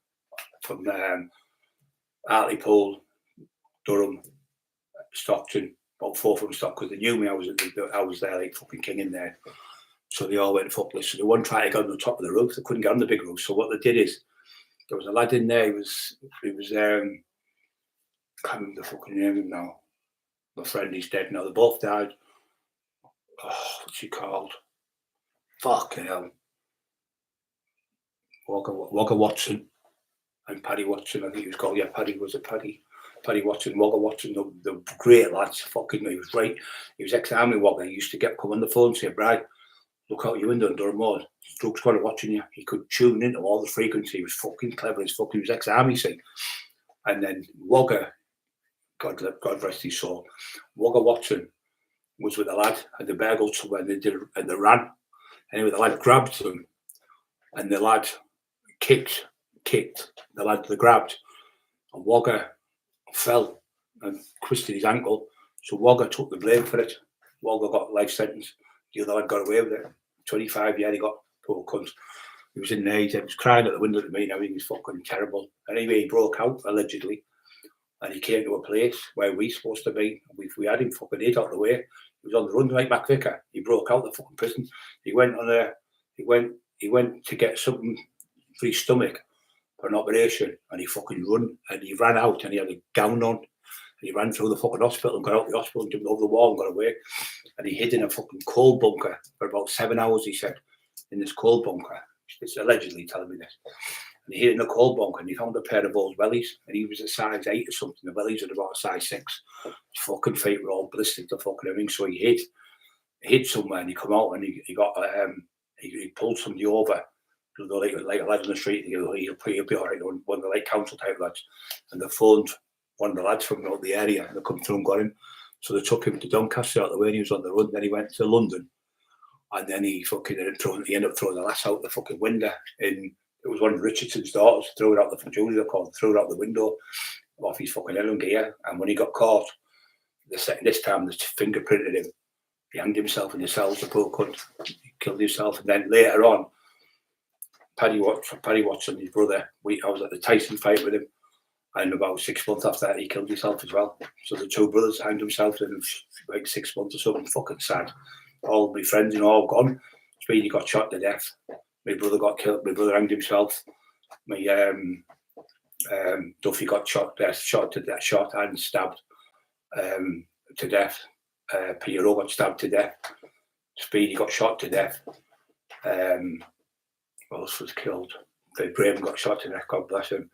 from Hartlepool, Durham, Stockton, about 4 from Stockton, because they knew me. I was there like fucking king in there. So they all went fuckless. So they one tried to get on the top of the roof. They couldn't get on the big roof. So what they did is, there was a lad in there. He was I can't remember the fucking name of him now. My friend, he's dead now. They both died. Oh, what's he called? Fucking hell. Wagga Watson and Paddy Watson, I think he was called. Yeah, Paddy Watson, Wagga Watson, the great lads. Fucking, he was right. He was ex-army Wagga. He used to come on the phone and say, Brad, look out your window and Durham Road. Drug squad are watching you. He could tune into all the frequency. He was fucking clever as fuck. He was ex-army, see. And then Wagga, God rest his soul, Wagga Watson was with the lad and the bagels somewhere, and they ran. Anyway, the lad grabbed them, and the lad kicked the lad they grabbed, and Wagga fell and twisted his ankle. So Wagga took the blame for it. Wagga got life sentence. The other lad got away with it. 25 years he got, poor cunt. He was in there, he was crying at the window to me and everything was fucking terrible. Anyway, he broke out, allegedly, and he came to a place where we supposed to be. We had him fucking 8 out of the way. He was on the run like McVicker. He broke out the fucking prison. He went to get something for his stomach for an operation, and he fucking he ran out, and he had a gown on, and he ran through the fucking hospital and got out the hospital and jumped over the wall and got away. And he hid in a fucking coal bunker for about 7 hours, he said, in this coal bunker. It's allegedly telling me this. And he hid in a coal bunker, and he found a pair of old wellies, and he was a size 8 or something. The wellies were about a size 6. His fucking feet were all blistered to fucking everything. So he hid somewhere, and he come out, and he pulled somebody over. Like a lad on the street, he'll be all right. One of the like council type lads, and they phoned one of the lads from out the area, and they come through and got him. So they took him to Doncaster out the way, and he was on the run. Then he went to London, and then he ended up throwing the lass out the fucking window. And it was one of Richardson's daughters, threw it out threw it out the window off his fucking head and gear. And when he got caught, this time they fingerprinted him. He hanged himself in the cells, the poor cunt. He killed himself, and then later on, Paddy Watson, his brother, I was at the Tyson fight with him, and about 6 months after that, he killed himself as well. So the 2 brothers hanged themselves in like 6 months or something. Fucking sad. All my friends, all gone. Speedy got shot to death. My brother got killed. My brother hanged himself. My Duffy got shot to death, shot and stabbed to death. Pierrot got stabbed to death. Speedy got shot to death. What else was killed? Brayden got shot to death, God bless him.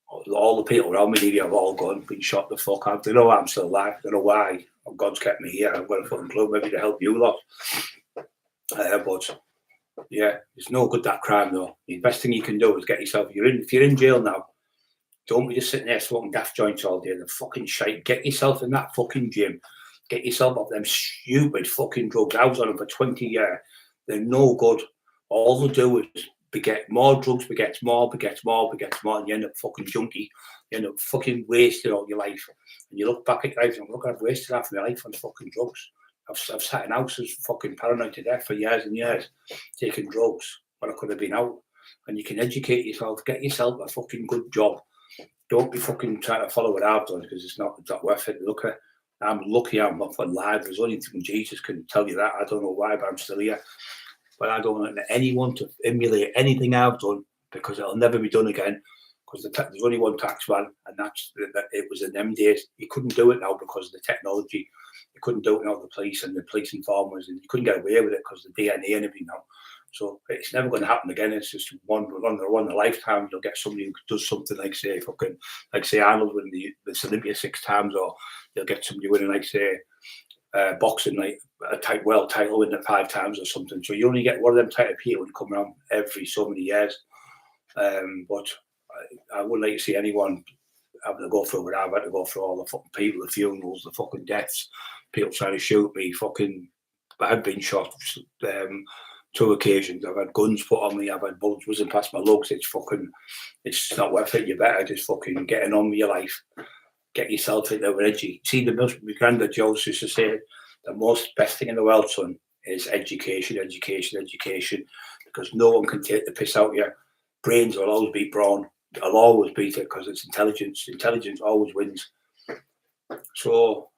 All the people around me have all gone, been shot the fuck out. They know I'm still alive. They know why. God's kept me here. I've got a fucking clue, maybe to help you lot. But yeah, it's no good, that crime though. The best thing you can do is get yourself. If you're in jail now, don't be just sitting there smoking daft joints all day. The fucking shite. Get yourself in that fucking gym. Get yourself off them stupid fucking drugs. I was on them for 20 years. They're no good. All they do is beget more drugs, begets more, and you end up fucking junkie. You end up fucking wasting all your life. And you look back at your life and look, I've wasted half my life on fucking drugs. I've sat in houses fucking paranoid to death for years and years, taking drugs when I could have been out. And you can educate yourself, get yourself a fucking good job. Don't be fucking trying to follow what I've done, because it's not worth it. Look, I'm lucky I'm not alive. There's only thing Jesus can tell you that. I don't know why, but I'm still here. But I don't want anyone to emulate anything I've done, because it'll never be done again. Because there's only one taxman, and it was in them days. You couldn't do it now because of the technology. You couldn't do it now, the police and the police informers, and you couldn't get away with it because of the DNA and everything now. So it's never going to happen again. It's just one in a lifetime. You'll get somebody who does something like say Arnold winning the Olympia 6 times, or you'll get somebody winning like say boxing like a world title winning it 5 times or something. So you only get one of them type of people who come around every so many years. But I wouldn't like to see anyone having to go through what I've had to go through, all the fucking people, the funerals, the fucking deaths, people trying to shoot me, I've been shot 2 occasions. I've had guns put on me, I've had bullets whizzing past my lugs. It's not worth it. You better just fucking getting on with your life. Get yourself into an edgy. See, my granddad Joe used to say the best thing in the world, son, is education, because no one can take the piss out of you. Brains will always beat brawn. I'll always beat it because it's intelligence. Intelligence always wins. So,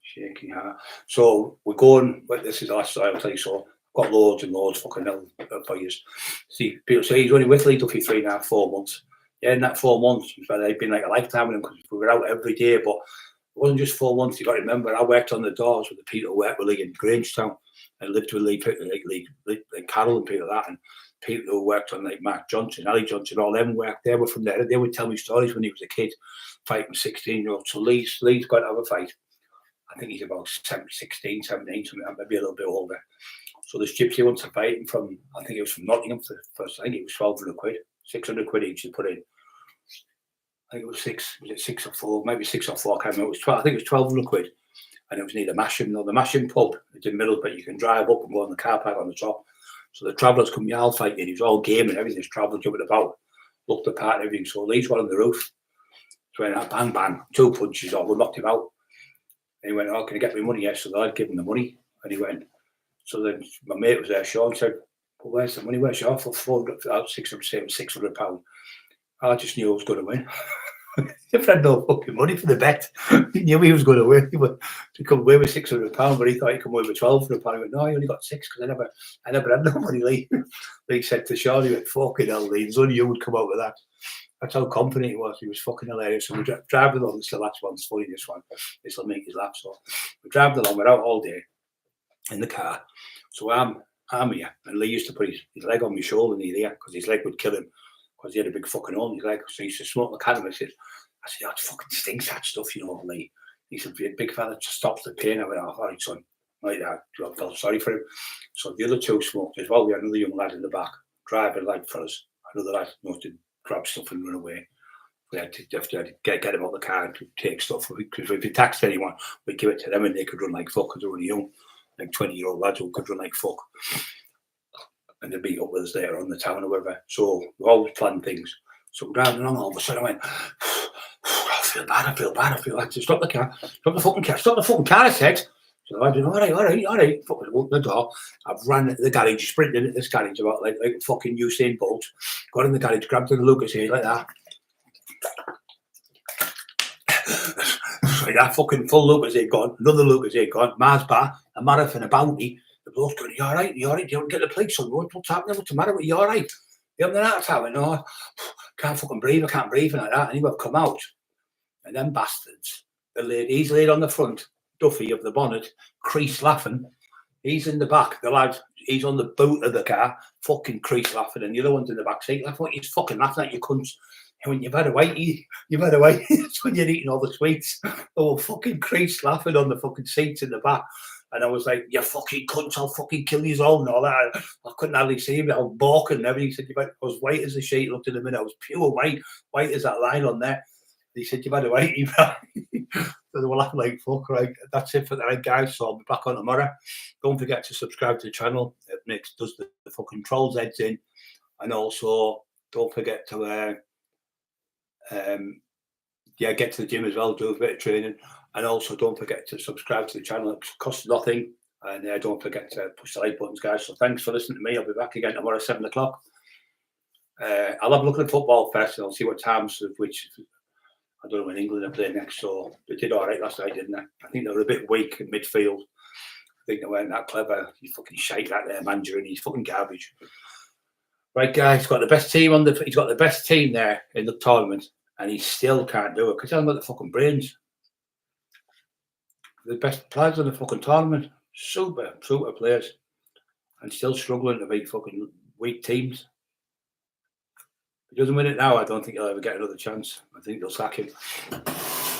shaking heart. So we're going. Well, this is the last story I'll tell you. So I've got loads and loads fucking hell for you. See, people say he's only with Lidl for 3.5, 4 months. Yeah, in that 4 months, it's been like a lifetime with him because we were out every day. But it wasn't just 4 months. You got to remember, I worked on the doors with the people who worked with Lee in Grangetown. I lived with Lee, like Carol and people like that, and people who worked on like Mark Johnson, Ali Johnson, all them worked there were from there. They would tell me stories when he was a kid, fighting 16-year-olds. So Lee's got to have a fight. I think he's about 16, 17, something, maybe a little bit older. So this gypsy wants to fight him from, I think it was from Nottingham for the first, I think it was 1,200 quid, 600 quid each to put in. I think it was 6 or 4, maybe 6 or 4, I can't remember. I think it was 1,200 quid. And it was near the Masham pub. It's in the middle, but you can drive up and go on the car park on the top. So the travellers come, I'll fight you. He was all game and everything. His travel jumping about, looked the part and everything. So Lee's one on the roof. So went out, bang, bang, 2 punches off, we knocked him out. And he went, oh, can you get me money? Yes. So I'd give him the money. And he went, so then my mate was there, Sean, said, well, where's the money? Where's your for 600 pounds? I just knew I was going to win. If I had no fucking money for the bet, he knew he was going to win. He would to come away with 600 pounds, but he thought he'd come away with 1,200 pounds. He went, no, I only got 6 because I never had no money. Lee. He said to Sean, he went, fucking hell, Lee, there's only you would come out with that. That's how confident he was. He was fucking hilarious. So we driving along. This is the last one. It's funny, this one. This will make his laugh. So we driving along. We're out all day in the car. So I'm here, and Lee used to put his leg on my shoulder near there because his leg would kill him because he had a big fucking hole in his leg. So he used to smoke the cannabis. I said, oh, it fucking stinks, that stuff, you know, Lee. He said, big fella, just stops the pain. I went, oh, all right, son. Like that. I felt sorry for him. So the other 2 smoked as well. We had another young lad in the back, driving like for us. Another lad wanted to grab stuff and run away. We had to get him out of the car and take stuff. Because if he taxed anyone, we'd give it to them and they could run like fuck because they were young, like 20-year-old lads who could run like fuck. And they'd be up with us there on the town or whatever. So we always planned things. So we're driving along, all of a sudden I went, I feel bad. I had to stop the car. Stop the fucking car, I said. So I did, all right. Fucking open the door. I've ran into the garage, sprinted into this garage about like a fucking Usain Bolt. Got in the garage, grabbed the Lucas here like that. Like that fucking full Lucas here gone, another Lucas here gone, Mars bar, a marathon, a bounty. The bloke's going, you all right? You don't get the plates on. What's happening? What's the matter with you? All right? You having an heart attack? I went, no, can't fucking breathe. I can't breathe and like that. And he would come out. And them bastards, he's laid on the front, Duffy of the bonnet, crease laughing. He's in the back, the lad, he's on the boot of the car, fucking crease laughing, and the other one's in the back seat laughing. He's fucking laughing at you cunts. When you've had a wait, it's when you're eating all the sweets. Oh, fucking crease laughing on the fucking seats in the back. And I was like, you fucking cunts, I'll fucking kill you all and all that. I couldn't hardly see him, I was balking and everything. He said, I was white as a sheet, looked in a minute, I was pure white as that line on there. He said, you've had a wait. So they were laughing like fuck, right? That's it for tonight, guys. So I'll be back on tomorrow. Don't forget to subscribe to the channel. It does the fucking trolls heads in. And also, don't forget to get to the gym as well, do a bit of training. And also, don't forget to subscribe to the channel. It costs nothing. And don't forget to push the like buttons, guys. So thanks for listening to me. I'll be back again tomorrow at 7 o'clock. I'll have a look at football first and I'll see what times of which. I don't know when England are playing next, so they did all right last night, didn't they? I think they were a bit weak in midfield. I think they weren't that clever. You fucking shite that there, manager, and he's fucking garbage. Right, guys, he's got the best team there in the tournament, and he still can't do it because he hasn't got the fucking brains. The best players in the fucking tournament, super players. and still struggling to beat fucking weak teams. If he doesn't win it now, I don't think he'll ever get another chance. I think they'll sack him.